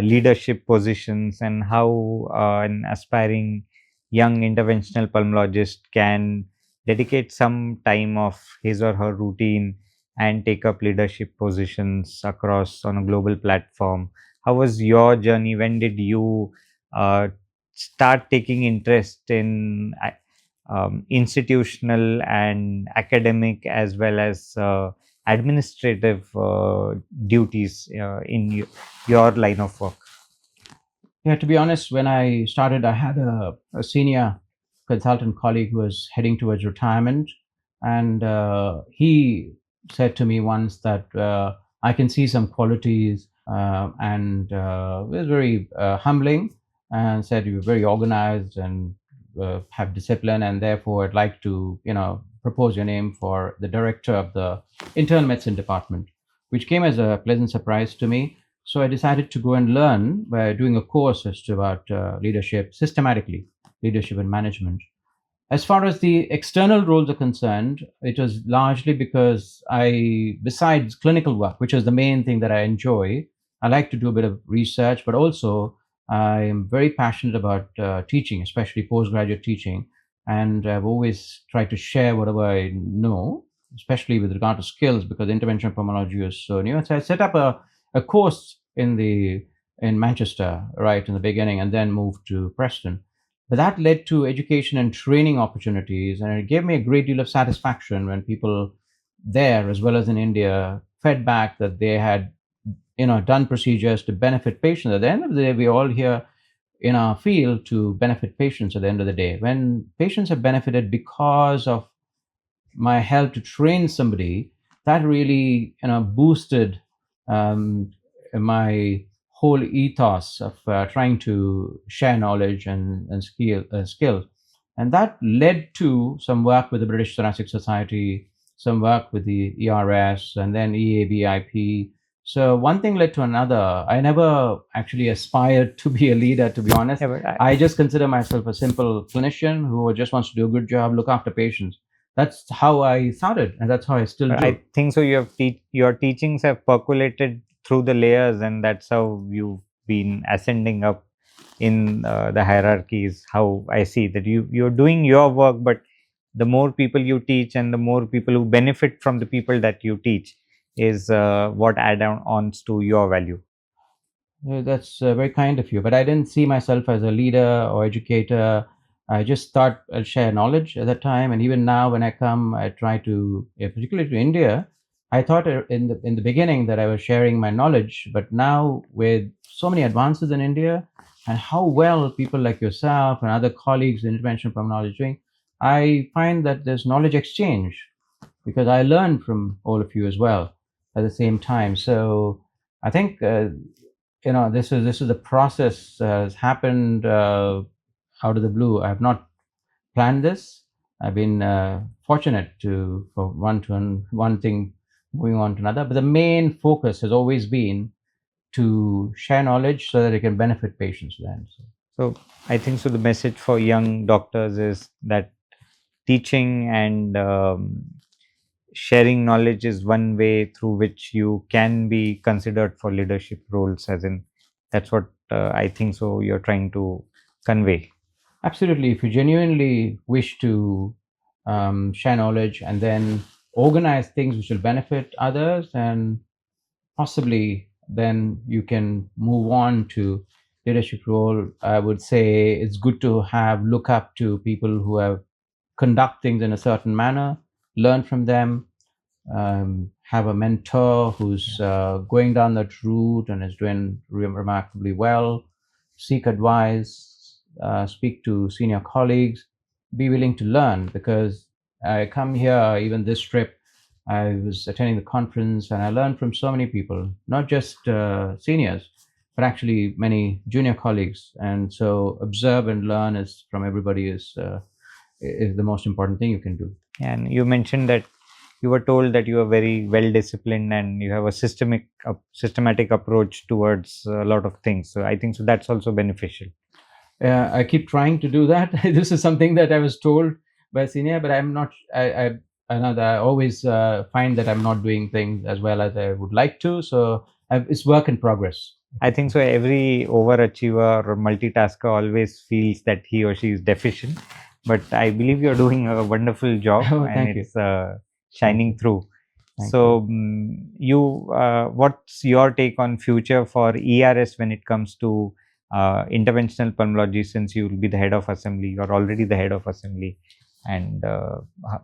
leadership positions and how an aspiring young interventional pulmonologist can dedicate some time of his or her routine and take up leadership positions across on a global platform. How was your journey? When did you start taking interest in institutional and academic as well as administrative duties in your line of work? Yeah, to be honest, when I started, I had a senior consultant colleague who was heading towards retirement, and he said to me once that I can see some qualities, and it was very humbling, and said you were very organized and have discipline, and therefore I'd like to, propose your name for the director of the internal medicine department, which came as a pleasant surprise to me. So I decided to go and learn by doing a course as to about leadership, systematically, leadership and management. As far as the external roles are concerned, it was largely because besides clinical work, which is the main thing that I enjoy, I like to do a bit of research, but also I am very passionate about teaching, especially postgraduate teaching. And I've always tried to share whatever I know, especially with regard to skills, because interventional pulmonology is so new. So I set up a course in Manchester right in the beginning, and then moved to Preston. But that led to education and training opportunities, and it gave me a great deal of satisfaction when people there, as well as in India, fed back that they had, done procedures to benefit patients. At the end of the day, we all here in our field to benefit patients. At the end of the day, when patients have benefited because of my help to train somebody, that really boosted my whole ethos of trying to share knowledge and skills. And that led to some work with the British Thoracic Society, some work with the ERS, and then EABIP. So one thing led to another. I never actually aspired to be a leader, to be honest. Yeah, but I just consider myself a simple clinician who just wants to do a good job, look after patients. That's how I started, and that's how I still do. I think so. Your teachings have percolated through the layers, and that's how you've been ascending up in the hierarchies. How I see that you're doing your work, but the more people you teach and the more people who benefit from the people that you teach is what add-ons to your value. That's very kind of you, but I didn't see myself as a leader or educator. I just thought I'll share knowledge at that time, and even now when I come, I try to, particularly to India. I thought in the beginning that I was sharing my knowledge, but now with so many advances in India and how well people like yourself and other colleagues in interventional pulmonology are doing, I find that there's knowledge exchange because I learn from all of you as well at the same time. So I think this is a process has happened out of the blue. I have not planned this. I've been fortunate to for one thing moving on to another, but the main focus has always been to share knowledge so that it can benefit patients. Then, So I think so. The message for young doctors is that teaching and sharing knowledge is one way through which you can be considered for leadership roles. As in, that's what I think so. You're trying to convey. absolutely, if you genuinely wish to share knowledge and then organize things which will benefit others, and possibly then you can move on to leadership role. I would say it's good to have look up to people who have conduct things in a certain manner, learn from them, have a mentor who's going down that route and is doing remarkably well, seek advice, speak to senior colleagues, be willing to learn, because I come here, even this trip, I was attending the conference and I learned from so many people, not just seniors, but actually many junior colleagues. And so observe and learn is from everybody is the most important thing you can do. And you mentioned that you were told that you are very well disciplined and you have a systematic approach towards a lot of things. So I think so that's also beneficial. I keep trying to do that. This is something that I was told by a senior, but I'm not. I know that I always find that I'm not doing things as well as I would like to. So it's work in progress. I think so. Every overachiever or multitasker always feels that he or she is deficient, but I believe you're doing a wonderful job Oh, and thank you. it's shining through. Thank So, what's your take on future for ERS when it comes to interventional pulmonology? Since you will be the head of assembly, you're already the head of assembly, and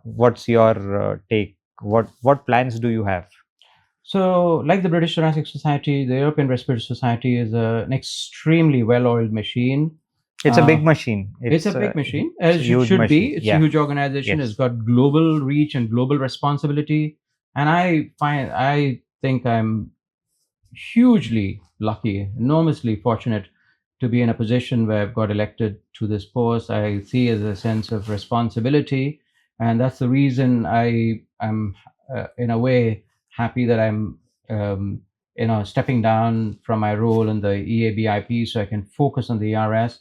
what's your take? What plans do you have? So, like the British Thoracic Society, the European Respiratory Society is an extremely well-oiled machine. It's a big machine. It's a big machine, It's as a it huge should be. machine. It's a Yeah. huge organization. Yes. It's got global reach and global responsibility. And I think I'm hugely lucky, enormously fortunate to be in a position where I've got elected to this post. I see as a sense of responsibility, and that's the reason I am, in a way, happy that I'm, stepping down from my role in the EABIP so I can focus on the ERS.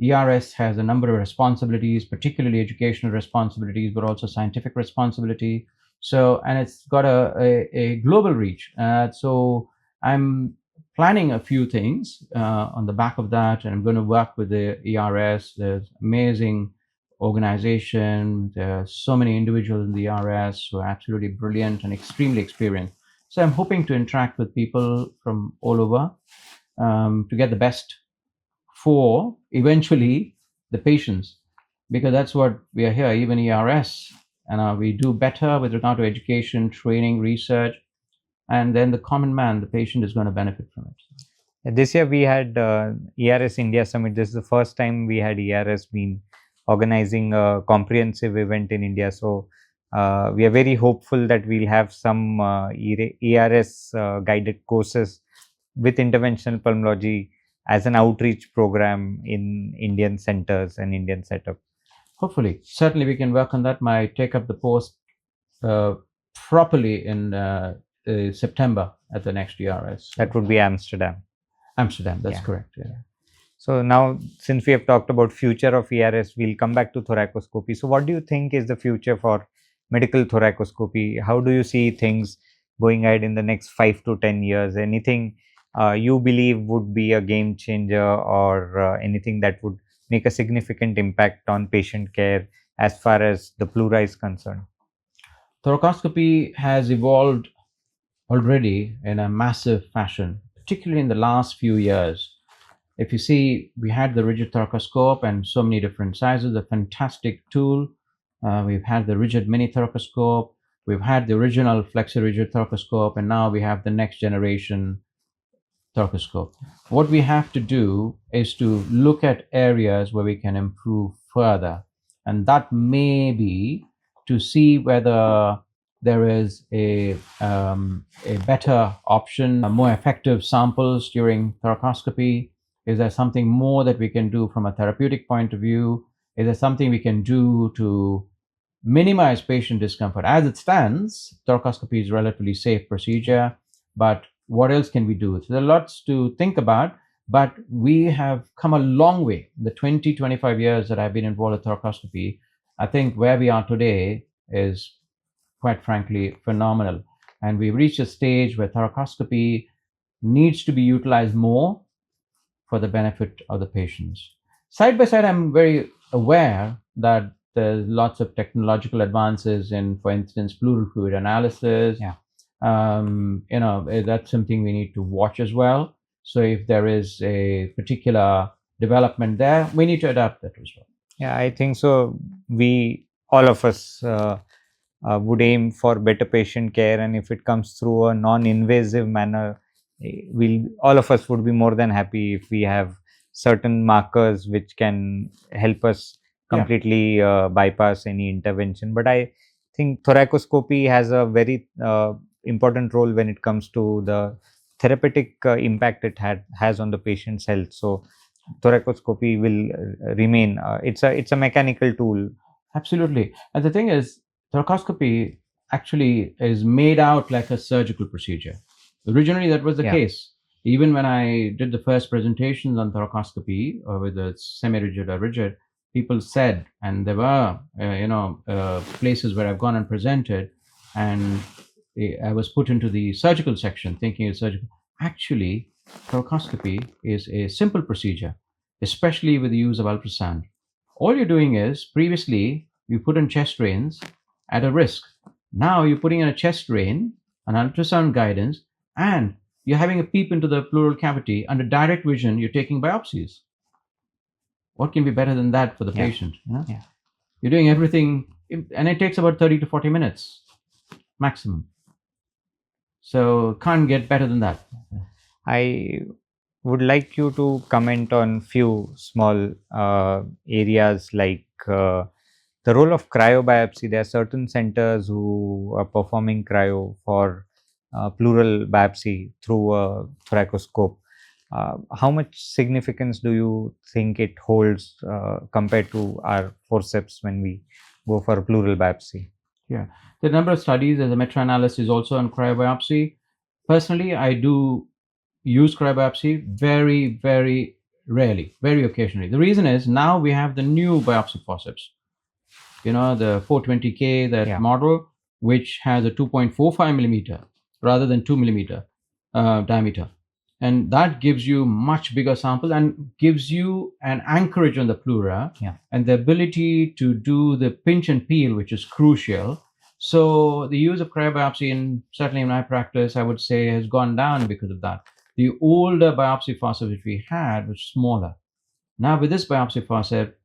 ERS has a number of responsibilities, particularly educational responsibilities, but also scientific responsibility. So, and it's got a global reach. So I'm planning a few things on the back of that, and I'm going to work with the ERS. There's amazing organization. There are so many individuals in the ERS who are absolutely brilliant and extremely experienced. So I'm hoping to interact with people from all over to get the best for eventually the patients, because that's what we are here, even ERS. And we do better with regard to education, training, research, and then the common man, the patient, is going to benefit from it. This year we had ERS India Summit. This is the first time we had ERS been organizing a comprehensive event in India. So we are very hopeful that we'll have some ERS guided courses with interventional pulmonology as an outreach program in Indian centers and Indian setup. Hopefully, certainly we can work on that. Might take up the post uh, properly in September at the next ERS. That would be Amsterdam. Amsterdam, that's Yeah. correct. Yeah. So now, since we have talked about future of ERS, we'll come back to thoracoscopy. So what do you think is the future for medical thoracoscopy? How do you see things going ahead in the next 5 to 10 years? Anything you believe would be a game changer, or anything that would make a significant impact on patient care as far as the pleura is concerned? Thoracoscopy has evolved already in a massive fashion, particularly in the last few years. If you see, we had the rigid thoracoscope and so many different sizes, a fantastic tool. We've had the rigid mini thoracoscope. We've had the original flexi rigid thoracoscope, and now we have the next generation thoracoscope. What we have to do is to look at areas where we can improve further, and that may be to see whether there is a better option, more effective samples during thoracoscopy. Is there something more that we can do from a therapeutic point of view? Is there something we can do to minimize patient discomfort? As it stands, thoracoscopy is a relatively safe procedure, but what else can we do? So there are lots to think about, but we have come a long way. The 20, 25 years that I've been involved with thoracoscopy, I think where we are today is quite frankly phenomenal. And we've reached a stage where thoracoscopy needs to be utilized more for the benefit of the patients. Side by side, I'm very aware that there's lots of technological advances in, for instance, pleural fluid analysis. Yeah. That's something we need to watch as well. So if there is a particular development there, we need to adapt that as well. Yeah, I think so. We, all of us, would aim for better patient care, and if it comes through a non-invasive manner, we'll, all of us would be more than happy if we have certain markers which can help us Yeah. completely bypass any intervention. But I think thoracoscopy has a very important role when it comes to the therapeutic impact it has on the patient's health. So thoracoscopy will remain. It's a mechanical tool. Absolutely. And the thing is, thoracoscopy actually is made out like a surgical procedure. Originally, that was the Yeah. case. Even when I did the first presentations on thoracoscopy with the semi-rigid or rigid, people said, and there were, places where I've gone and presented, and I was put into the surgical section thinking it's surgical. Actually, thoracoscopy is a simple procedure, especially with the use of ultrasound. All you're doing is, previously, you put in chest drains at a risk. Now you're putting in a chest drain, an ultrasound guidance, and you're having a peep into the pleural cavity under direct vision. You're taking biopsies. What can be better than that for the Yeah. patient? Yeah. You're doing everything, and it takes about 30 to 40 minutes maximum. So can't get better than that. I would like you to comment on few small areas like the role of cryobiopsy. There are certain centers who are performing cryo for pleural biopsy through a thoracoscope. How much significance do you think it holds compared to our forceps when we go for pleural biopsy? Yeah, the number of studies, as a meta-analysis, also on cryobiopsy. Personally, I do use cryobiopsy very, very rarely, very occasionally. The reason is now we have the new biopsy forceps. The 420K, that Yeah. model, which has a 2.45 millimeter rather than 2 millimeter diameter. And that gives you much bigger sample and gives you an anchorage on the pleura. Yeah. And the ability to do the pinch and peel, which is crucial. So the use of cryobiopsy, and certainly in my practice, I would say, has gone down because of that. The older biopsy forceps which we had was smaller. Now with this biopsy forceps,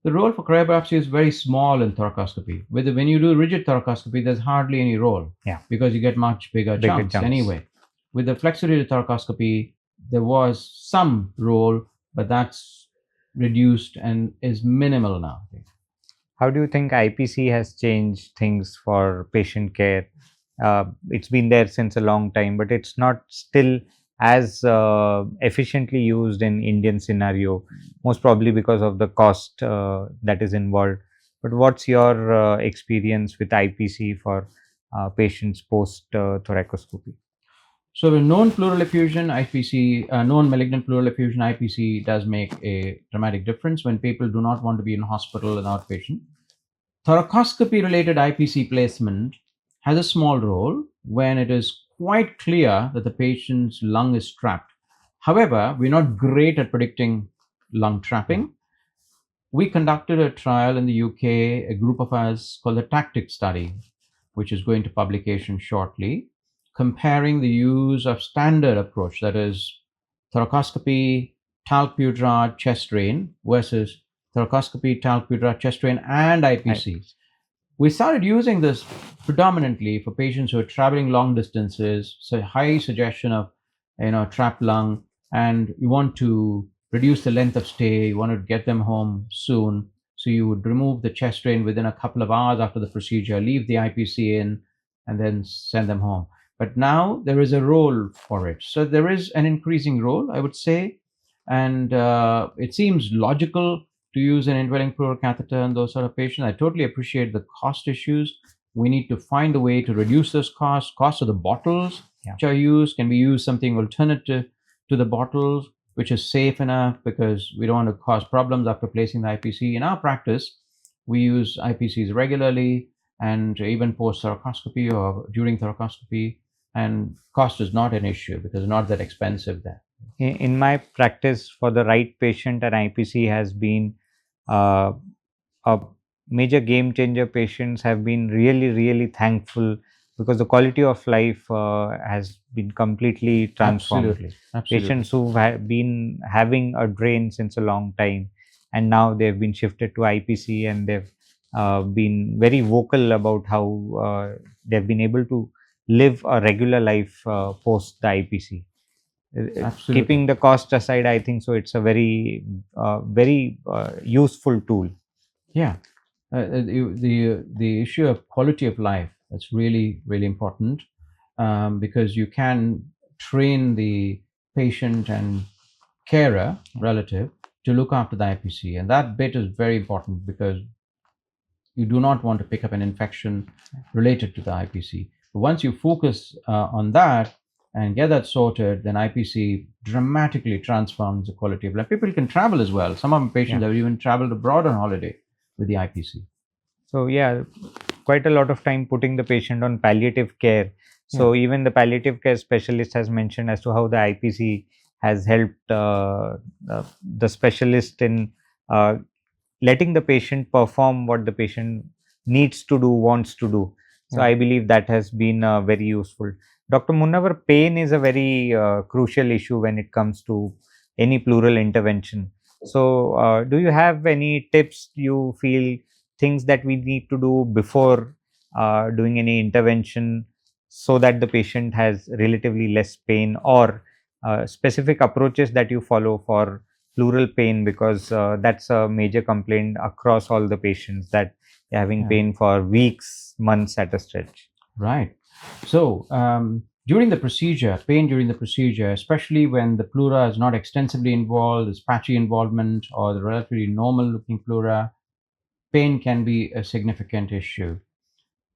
the role for cryobiopsy is very small in thoracoscopy. When you do rigid thoracoscopy, there's hardly any role. Yeah. Because you get much bigger chunks anyway. With the flexi-rigid thoracoscopy, there was some role, but that's reduced and is minimal now. How do you think IPC has changed things for patient care? It's been there since a long time, but it's not still as efficiently used in Indian scenario, most probably because of the cost that is involved. But what's your experience with IPC for patients post thoracoscopy? So with known pleural effusion, IPC, known malignant pleural effusion, IPC does make a dramatic difference when people do not want to be in hospital and outpatient. Thoracoscopy-related IPC placement has a small role when it is quite clear that the patient's lung is trapped. However, we're not great at predicting lung trapping. We conducted a trial in the UK, a group of us called the TACTIC study, which is going to publication shortly, comparing the use of standard approach, that is thoracoscopy talc pewter chest drain versus thoracoscopy, talc pewter chest drain, and IPC. Right. We started using this predominantly for patients who are traveling long distances, so high suggestion of trapped lung, and you want to reduce the length of stay, you want to get them home soon. So you would remove the chest drain within a couple of hours after the procedure, leave the IPC in, and then send them home. But now there is a role for it. So there is an increasing role, I would say, and it seems logical to use an indwelling pleural catheter in those sort of patients. I totally appreciate the cost issues. We need to find a way to reduce those costs. Cost of the bottles which are used, can we use something alternative to the bottles, which is safe enough, because we don't want to cause problems after placing the IPC. In our practice, we use IPCs regularly and even post thoracoscopy or during thoracoscopy, and cost is not an issue because it's not that expensive there. In my practice, for the right patient, an IPC has been uh, a major game changer. Patients have been really thankful because the quality of life has been completely transformed. Absolutely. Patients who've been having a drain since a long time, and now they've been shifted to IPC, and they've been very vocal about how they've been able to live a regular life post the IPC. Absolutely. Keeping the cost aside, I think so it's a very useful tool. Yeah, the issue of quality of life, that's really important, because you can train the patient and carer relative to look after the IPC, and that bit is very important because you do not want to pick up an infection related to the IPC. But once you focus on that and get that sorted, then IPC dramatically transforms the quality of life. People can travel as well. Some of my patients have even traveled abroad on holiday with the IPC. So yeah, quite a lot of time putting the patient on palliative care. So even the palliative care specialist has mentioned as to how the IPC has helped the specialist in letting the patient perform what the patient needs to do, wants to do. So I believe that has been very useful. Dr. Munavvar, pain is a very crucial issue when it comes to any pleural intervention. So do you have any tips you feel, things that we need to do before doing any intervention so that the patient has relatively less pain, or specific approaches that you follow for pleural pain, because that's a major complaint across all the patients, that they're having pain for weeks, months at a stretch. Right. So during the procedure, pain during the procedure, especially when the pleura is not extensively involved, there's patchy involvement, or the relatively normal looking pleura, pain can be a significant issue.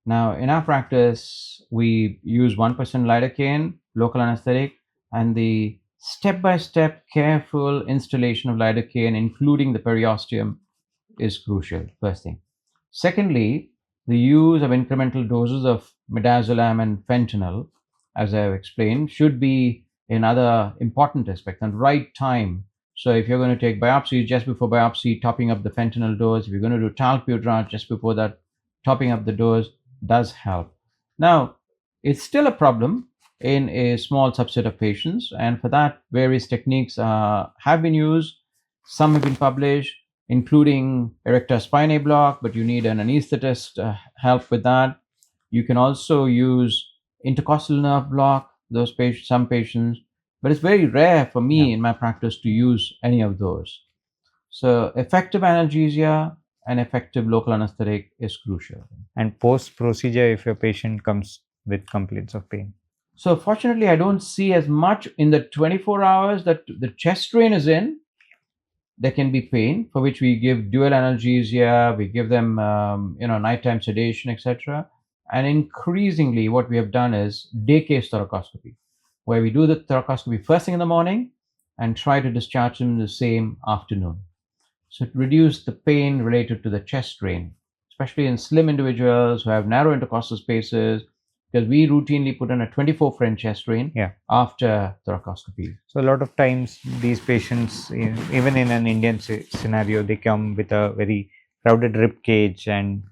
Now, in our practice, we use 1% lidocaine, local anesthetic, and the step-by-step careful installation of lidocaine, including the periosteum, is crucial, first thing. Secondly, the use of incremental doses of midazolam and fentanyl, as I've explained, should be another important aspect, and right time. So if you're going to take biopsy, just before biopsy, topping up the fentanyl dose. If you're going to do talc just before that, topping up the dose does help. Now, it's still a problem in a small subset of patients, and for that, various techniques have been used. Some have been published, including erector spinae block, but you need an anesthetist help with that. You can also use intercostal nerve block, those patients, some patients, but it's very rare for me in my practice to use any of those. So effective analgesia and effective local anesthetic is crucial. And post procedure, if your patient comes with complaints of pain? So fortunately, I don't see as much in the 24 hours that the chest drain is in. There can be pain, for which we give dual analgesia, we give them nighttime sedation, etc. And increasingly, what we have done is day case thoracoscopy, where we do the thoracoscopy first thing in the morning and try to discharge them in the same afternoon. So it reduced the pain related to the chest drain, especially in slim individuals who have narrow intercostal spaces, because we routinely put in a 24 French chest drain after thoracoscopy. So a lot of times these patients, even in an Indian scenario, they come with a very crowded rib cage, and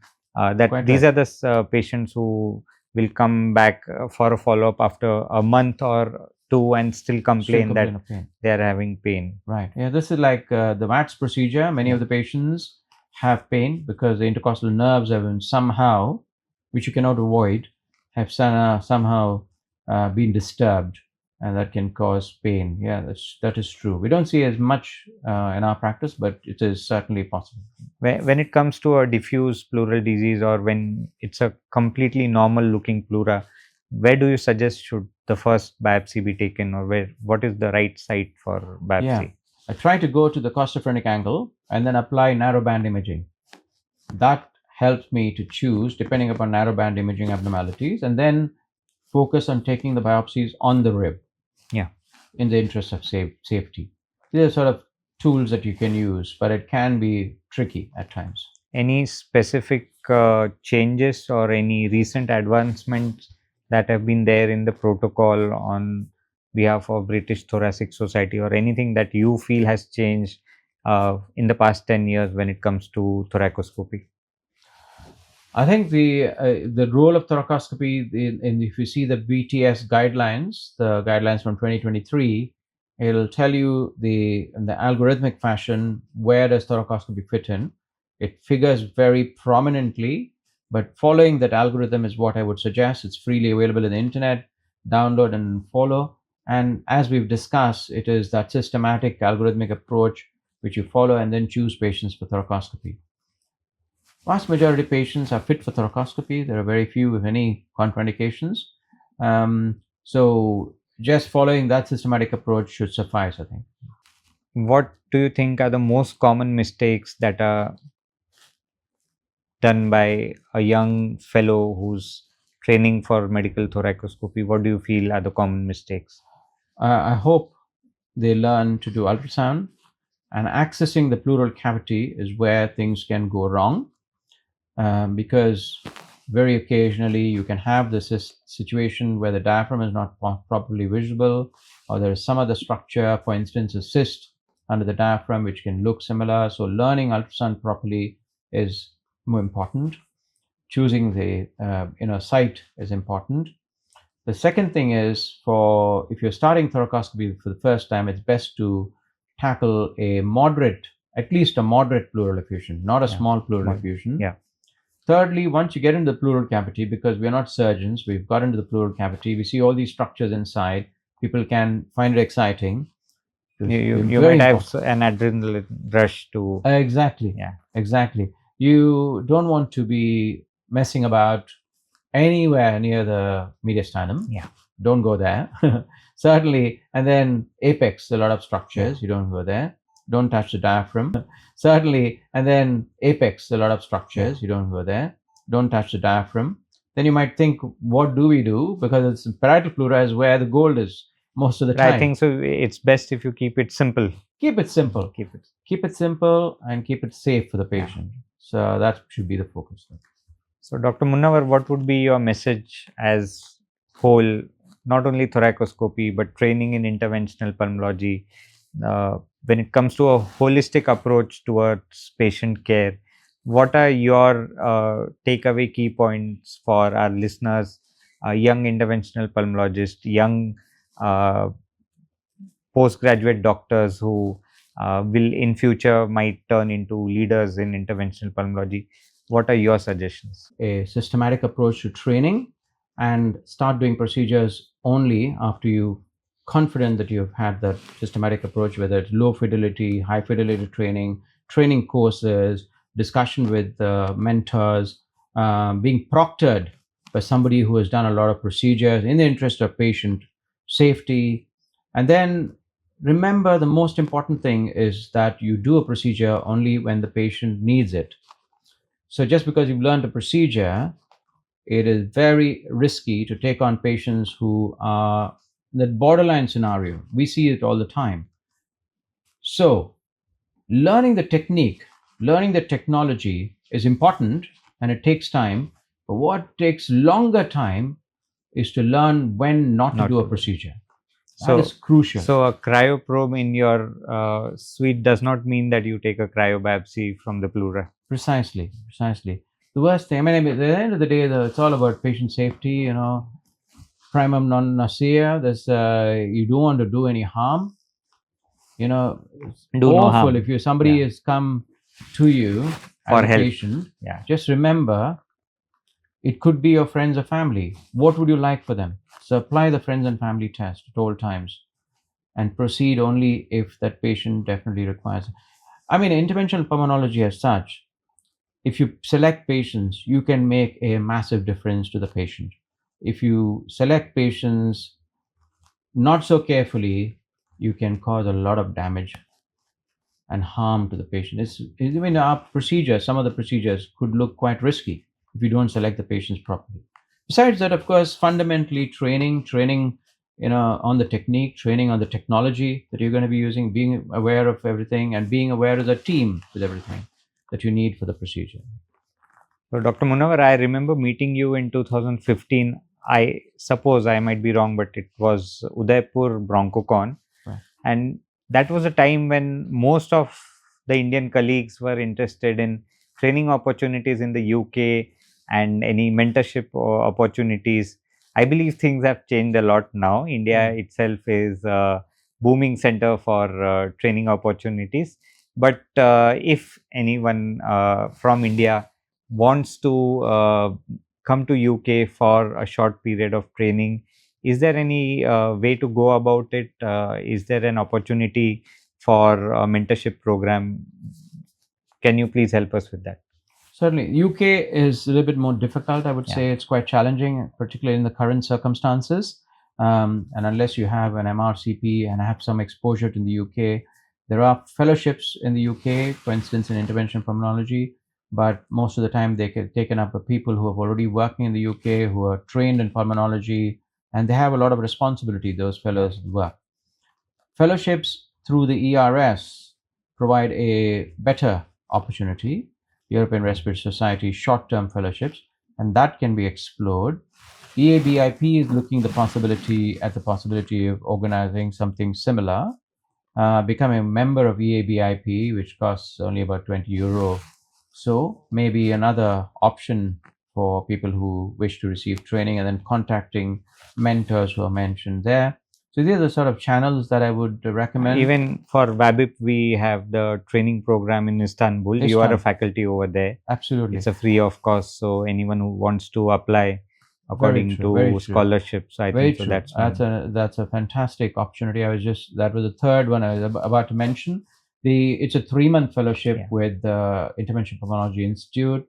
these are the patients who will come back for a follow-up after a month or 2 and still complain that of pain. they are having pain. Right. Yeah, this is like the MATS procedure. Many of the patients have pain because the intercostal nerves have been somehow, which you cannot avoid, have somehow been disturbed, and that can cause pain. Yeah, that is true. We don't see as much in our practice, but it is certainly possible. When it comes to a diffuse pleural disease, or when it's a completely normal looking pleura, where do you suggest should the first biopsy be taken, or what is the right site for biopsy? Yeah, I try to go to the costophrenic angle and then apply narrowband imaging. That helps me to choose depending upon narrowband imaging abnormalities, and then focus on taking the biopsies on the rib. Yeah. In the interest of safety. These are sort of tools that you can use, but it can be tricky at times. Any specific changes or any recent advancements that have been there in the protocol on behalf of British Thoracic Society, or anything that you feel has changed in the past 10 years when it comes to thoracoscopy? I think the role of thoracoscopy, if you see the BTS guidelines, the guidelines from 2023, it'll tell you in the algorithmic fashion where does thoracoscopy fit in. It figures very prominently, but following that algorithm is what I would suggest. It's freely available in the internet. Download and follow. And as we've discussed, it is that systematic algorithmic approach which you follow and then choose patients for thoracoscopy. Vast majority of patients are fit for thoracoscopy. There are very few, if any, contraindications. So just following that systematic approach should suffice, I think. What do you think are the most common mistakes that are done by a young fellow who's training for medical thoracoscopy? What do you feel are the common mistakes? I hope they learn to do ultrasound, and accessing the pleural cavity is where things can go wrong. Because very occasionally you can have this situation where the diaphragm is not properly visible, or there is some other structure, for instance, a cyst under the diaphragm, which can look similar. So learning ultrasound properly is more important. Choosing the site is important. The second thing is, if you're starting thoracoscopy for the first time, it's best to tackle at least a moderate pleural effusion, not a small pleural effusion. Yeah. Thirdly, once you get into the pleural cavity, because we're not surgeons, we've got into the pleural cavity, we see all these structures inside. People can find it exciting. You might have an adrenaline rush to. Exactly. Yeah. Exactly. You don't want to be messing about anywhere near the mediastinum. Yeah. Don't go there. Certainly. And then apex, a lot of structures. You don't go there. Don't touch the diaphragm. Certainly. And then apex, a lot of structures. You don't go there. Don't touch the diaphragm. Then you might think, what do we do? Because it's parietal pleura is where the gold is most of the time. I think so. It's best if you keep it simple. Keep it simple. Keep it simple and keep it safe for the patient. So that should be the focus. So, Dr. Munavvar, what would be your message as whole, not only thoracoscopy, but training in interventional pulmonology, when it comes to a holistic approach towards patient care? What are your takeaway key points for our listeners, young interventional pulmonologists, young postgraduate doctors who will in future might turn into leaders in interventional pulmonology? What are your suggestions? A systematic approach to training, and start doing procedures only after you confident that you've had that systematic approach, whether it's low fidelity, high fidelity training courses, discussion with mentors, being proctored by somebody who has done a lot of procedures in the interest of patient safety. And then remember, the most important thing is that you do a procedure only when the patient needs it. So just because you've learned a procedure, it is very risky to take on patients who are in that borderline scenario. We see it all the time. So learning the technique, learning the technology is important, and it takes time. But what takes longer time is to learn when not to do a procedure. That is crucial. So a cryoprobe in your suite does not mean that you take a cryobiopsy from the pleura. Precisely. The worst thing, at the end of the day, it's all about patient safety, primum non nocere. There's you don't want to do any harm. You know, it's Do no harm. awful if you somebody Yeah. has come to you For as a help. patient. Yeah. Just remember, it could be your friends or family. What would you like for them? So apply the friends and family test at all times, and proceed only if that patient definitely requires it. I mean, interventional pulmonology as such, if you select patients, you can make a massive difference to the patient. If you select patients not so carefully, you can cause a lot of damage and harm to the patient. I mean, our procedures, some of the procedures could look quite risky if you don't select the patients properly. Besides that, of course, fundamentally training, on the technique, training on the technology that you're going to be using, being aware of everything, and being aware as a team with everything that you need for the procedure. So, Dr. Munavvar, I remember meeting you in 2015. I suppose I might be wrong, but it was Udaipur BronchoCon. Right. And that was a time when most of the Indian colleagues were interested in training opportunities in the UK and any mentorship opportunities. I believe things have changed a lot now. India itself is a booming center for training opportunities. But if anyone from India wants to come to UK for a short period of training, is there any way to go about it? Is there an opportunity for a mentorship program? Can you please help us with that? Certainly, UK is a little bit more difficult. I would Yeah. say it's quite challenging, particularly in the current circumstances. And unless you have an MRCP and have some exposure to the UK, there are fellowships in the UK, for instance, in interventional pulmonology. But most of the time, they get taken up by people who have already working in the UK, who are trained in pulmonology, and they have a lot of responsibility. Those fellows work. Fellowships through the ERS provide a better opportunity, European Respiratory Society short-term fellowships, and that can be explored. EABIP is looking at the possibility of organizing something similar, becoming a member of EABIP, which costs only about €20. So maybe another option for people who wish to receive training, and then contacting mentors who are mentioned there. So these are the sort of channels that I would recommend. Even for WABIP, we have the training program in Istanbul. You are a faculty over there. Absolutely. It's a free of cost. So anyone who wants to apply according to scholarships, I think so that's a fantastic opportunity. That was the third one I was about to mention. It's a 3-month fellowship with the Interventional Pulmonology Institute.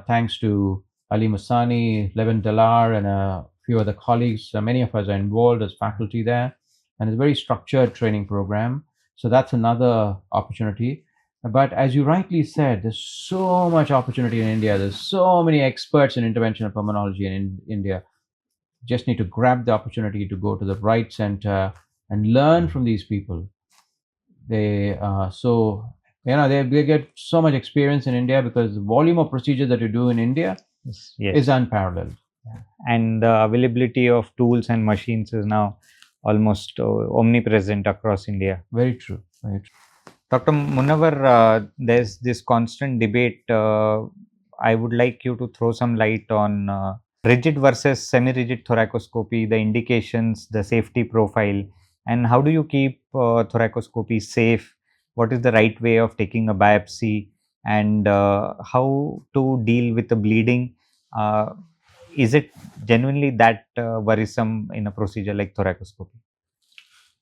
Thanks to Ali Musani, Levin Dalar, and a few other colleagues. Many of us are involved as faculty there, and it's a very structured training program. So that's another opportunity. But as you rightly said, there's so much opportunity in India. There's so many experts in interventional pulmonology in India. Just need to grab the opportunity to go to the right center and learn from these people. They they get so much experience in India because the volume of procedures that you do in India is unparalleled. And the availability of tools and machines is now almost omnipresent across India. Very true. Very true. Dr. Munavvar, there's this constant debate. I would like you to throw some light on rigid versus semi-rigid thoracoscopy, the indications, the safety profile, and how do you keep thoracoscopy safe? What is the right way of taking a biopsy, and how to deal with the bleeding? Is it genuinely that worrisome in a procedure like thoracoscopy?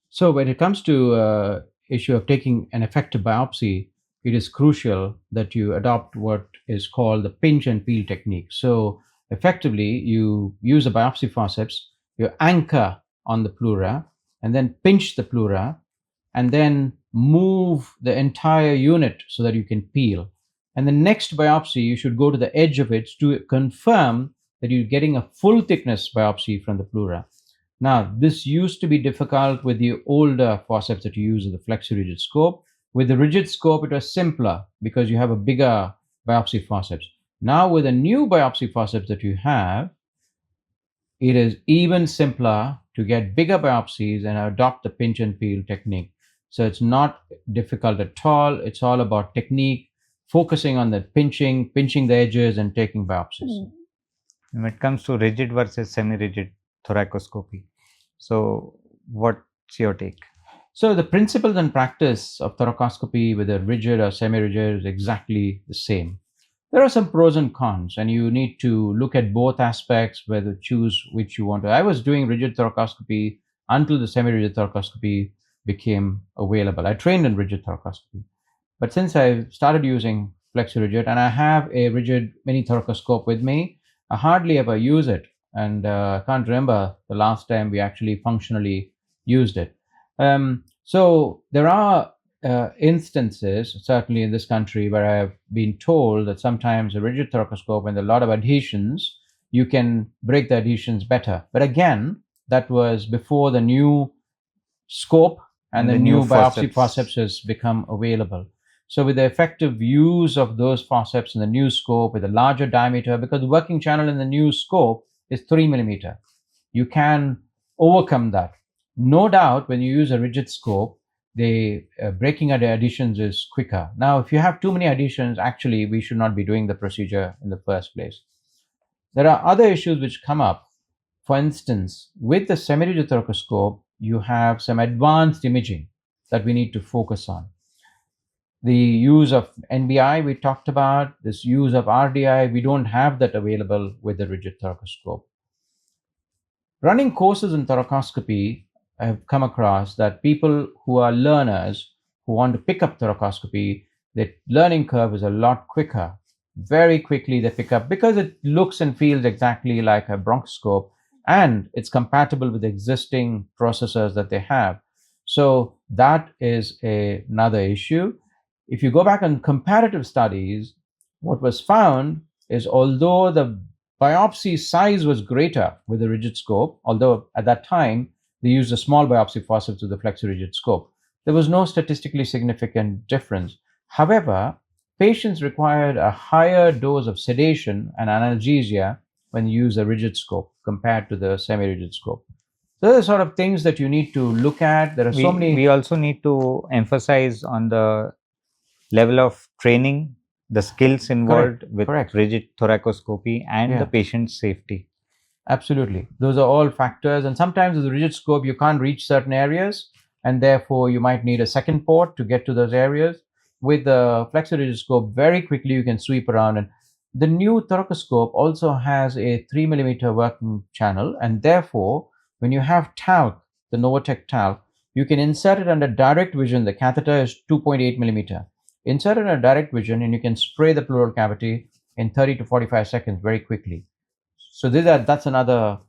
So when it comes to issue of taking an effective biopsy, it is crucial that you adopt what is called the pinch and peel technique. So effectively, you use a biopsy forceps, you anchor on the pleura, and then pinch the pleura, and then move the entire unit so that you can peel. And the next biopsy, you should go to the edge of it to confirm that you're getting a full thickness biopsy from the pleura. Now, this used to be difficult with the older forceps that you use with the flexi-rigid scope. With the rigid scope, it was simpler because you have a bigger biopsy forceps. Now, with the new biopsy forceps that you have, it is even simpler to get bigger biopsies and adopt the pinch and peel technique. So it's not difficult at all. It's all about technique, focusing on the pinching the edges, and taking biopsies. When it comes to rigid versus semi-rigid, thoracoscopy. So, what's your take? So the principles and practice of thoracoscopy, whether rigid or semi-rigid, is exactly the same. There are some pros and cons, and you need to look at both aspects, whether choose which you want to. I was doing rigid thoracoscopy until the semi-rigid thoracoscopy became available. I trained in rigid thoracoscopy, but since I started using flexi-rigid, and I have a rigid mini thoracoscope with me, I hardly ever use it, and I can't remember the last time we actually functionally used it. So there are instances, certainly in this country, where I have been told that sometimes a rigid thoracoscope, when there are a lot of adhesions, you can break the adhesions better. But again, that was before the new scope and the new biopsy forceps has become available. So with the effective use of those forceps in the new scope with a larger diameter, because the working channel in the new scope is 3 millimeter, you can overcome that. No doubt, when you use a rigid scope, the breaking of the adhesions is quicker. Now, if you have too many adhesions, actually, we should not be doing the procedure in the first place. There are other issues which come up. For instance, with the semi-rigid thoracoscope, you have some advanced imaging that we need to focus on. The use of NBI we talked about, this use of RDI, we don't have that available with the rigid thoracoscope. Running courses in thoracoscopy, I have come across that people who are learners who want to pick up thoracoscopy, the learning curve is a lot quicker. Very quickly they pick up because it looks and feels exactly like a bronchoscope, and it's compatible with existing processors that they have. So that is another issue. If you go back on comparative studies, what was found is although the biopsy size was greater with the rigid scope, although at that time they used a small biopsy forceps with the flexi-rigid scope, there was no statistically significant difference. However, patients required a higher dose of sedation and analgesia when you use a rigid scope compared to the semi-rigid scope. So those are sort of things that you need to look at. There are so many. We also need to emphasize on the level of training, the skills involved with rigid thoracoscopy, and the patient's safety. Absolutely. Those are all factors. And sometimes with the rigid scope, you can't reach certain areas, and therefore you might need a second port to get to those areas. With the flexi-rigid scope, very quickly you can sweep around. And the new thoracoscope also has a 3 millimeter working channel, and therefore, when you have talc, the Novatec talc, you can insert it under direct vision. The catheter is 2.8 millimeter. Insert it under direct vision, and you can spray the pleural cavity in 30 to 45 seconds very quickly. So that's another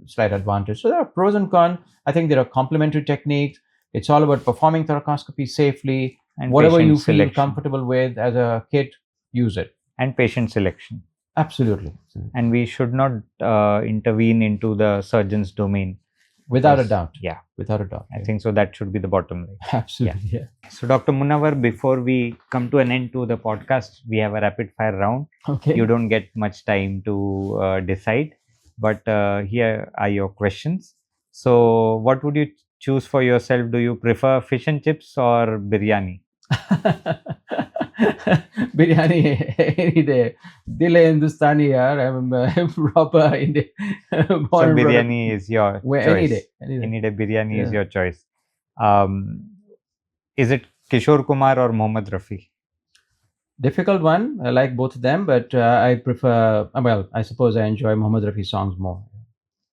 slight advantage. So there are pros and cons. I think there are complementary techniques. It's all about performing thoracoscopy safely, and whatever you feel comfortable with as a kid, use it. And patient selection. Absolutely. And we should not intervene into the surgeon's domain. Without a doubt. Yeah. Without a doubt. I think so that should be the bottom line. Absolutely. Yeah. So Dr. Munavvar, before we come to an end to the podcast, we have a rapid fire round. Okay. You don't get much time to decide, but here are your questions. So what would you choose for yourself? Do you prefer fish and chips or biryani? Biryani any day. Dil hai Hindustani yaar. I'm proper Indian. So biryani is your choice. Any day. Any day biryani is your choice. Is it Kishore Kumar or Mohammed Rafi? Difficult one. I like both of them, but I prefer, I suppose I enjoy Mohammed Rafi songs more.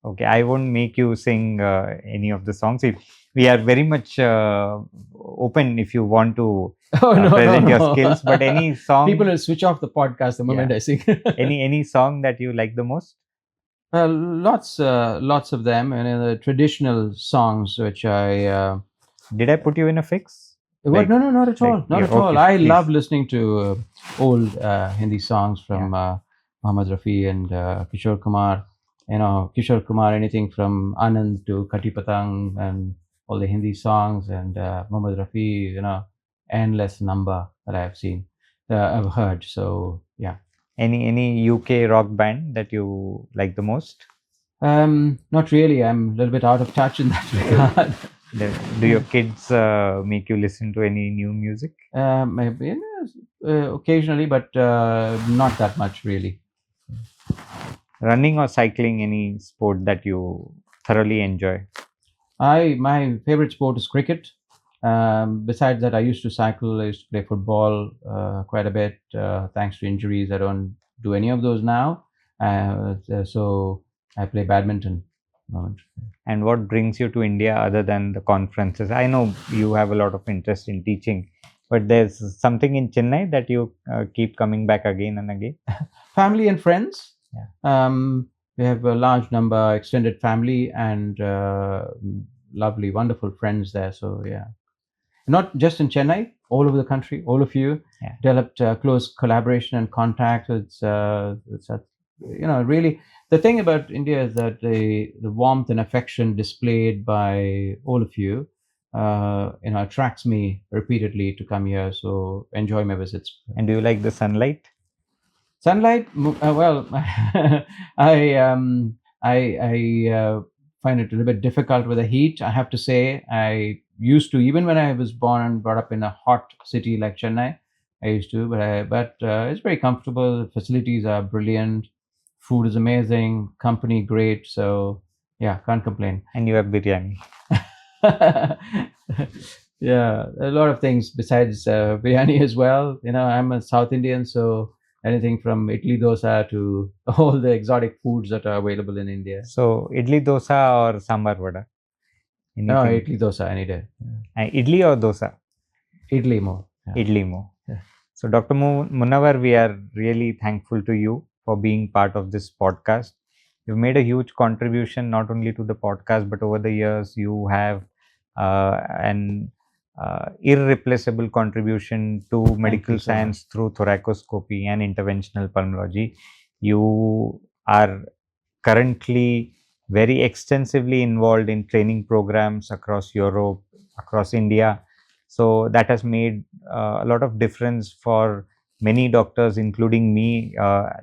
Okay, I won't make you sing any of the songs. We are very much open if you want to present your skills, but any song. People will switch off the podcast the moment I sing. any song that you like the most? Lots of them, and the traditional songs which I. Did I put you in a fix? No, not at all. Not at all. I love listening to old Hindi songs from Mohammed Rafi and Kishore Kumar. Kishore Kumar, anything from Anand to Kati Patang and all the Hindi songs, and Mohammed Rafi, endless number that I have seen, I've heard. So, yeah. Any UK rock band that you like the most? Not really. I'm a little bit out of touch in that regard. Do your kids make you listen to any new music? Maybe occasionally, but not that much really. Running or cycling, any sport that you thoroughly enjoy? My favorite sport is cricket. Besides that, I used to cycle. I used to play football quite a bit. Thanks to injuries, I don't do any of those now. So I play badminton. And what brings you to India other than the conferences? I know you have a lot of interest in teaching, but there's something in Chennai that you keep coming back again and again. Family and friends. Yeah. We have a large number, extended family, and lovely, wonderful friends there. So yeah, not just in Chennai, all over the country, all of you developed close collaboration and contact. It's really the thing about India is that the warmth and affection displayed by all of you, attracts me repeatedly to come here. So enjoy my visits. And do you like the sunlight? Sunlight, well, I find it a little bit difficult with the heat. I have to say, I used to, even when I was born and brought up in a hot city like Chennai, I used to, but it's very comfortable. Facilities are brilliant. Food is amazing. Company great. So yeah, can't complain. And you have biryani. Yeah, a lot of things besides biryani as well. I'm a South Indian, so anything from idli dosa to all the exotic foods that are available in India. So idli dosa or sambar vada? No, idli dosa any day. Idli or dosa? Idli more. Yeah. Idli more. Yeah. So Dr. Munavvar, we are really thankful to you for being part of this podcast. You've made a huge contribution not only to the podcast, but over the years you have an irreplaceable contribution to medical science through thoracoscopy and interventional pulmonology. You are currently very extensively involved in training programs across Europe, across India. So that has made a lot of difference for many doctors, including me.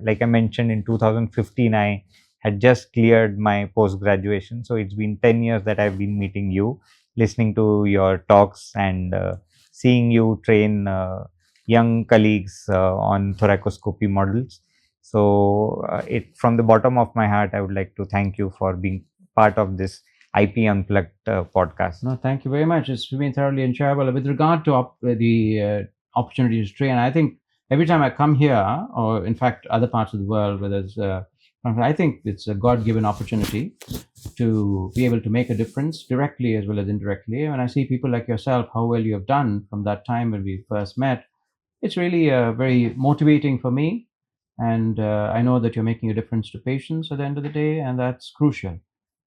Like I mentioned, in 2015, I had just cleared my post-graduation. So it's been 10 years that I've been meeting you, listening to your talks and seeing you train young colleagues on thoracoscopy models. So from the bottom of my heart, I would like to thank you for being part of this IP Unplugged podcast. No, thank you very much. It's been thoroughly enjoyable. With regard to the opportunity to train, I think every time I come here, or in fact other parts of the world, whether it's I think it's a God-given opportunity to be able to make a difference directly as well as indirectly. When I see people like yourself, how well you have done from that time when we first met, it's really very motivating for me. And I know that you're making a difference to patients at the end of the day, and that's crucial.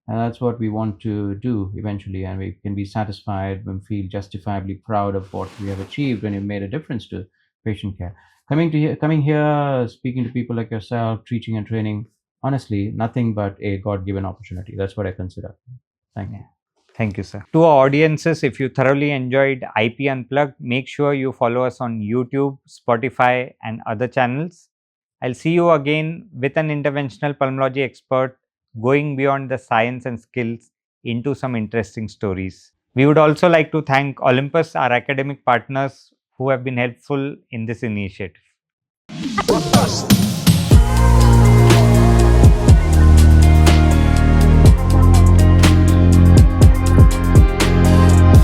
And that's what we want to do eventually. And we can be satisfied and feel justifiably proud of what we have achieved when you've made a difference to patient care. Coming here, speaking to people like yourself, teaching and training, honestly, nothing but a God-given opportunity. That's what I consider. Thank you. Thank you, sir. To our audiences, if you thoroughly enjoyed IP Unplugged, make sure you follow us on YouTube, Spotify, and other channels. I'll see you again with an interventional pulmonology expert going beyond the science and skills into some interesting stories. We would also like to thank Olympus, our academic partners, who have been helpful in this initiative.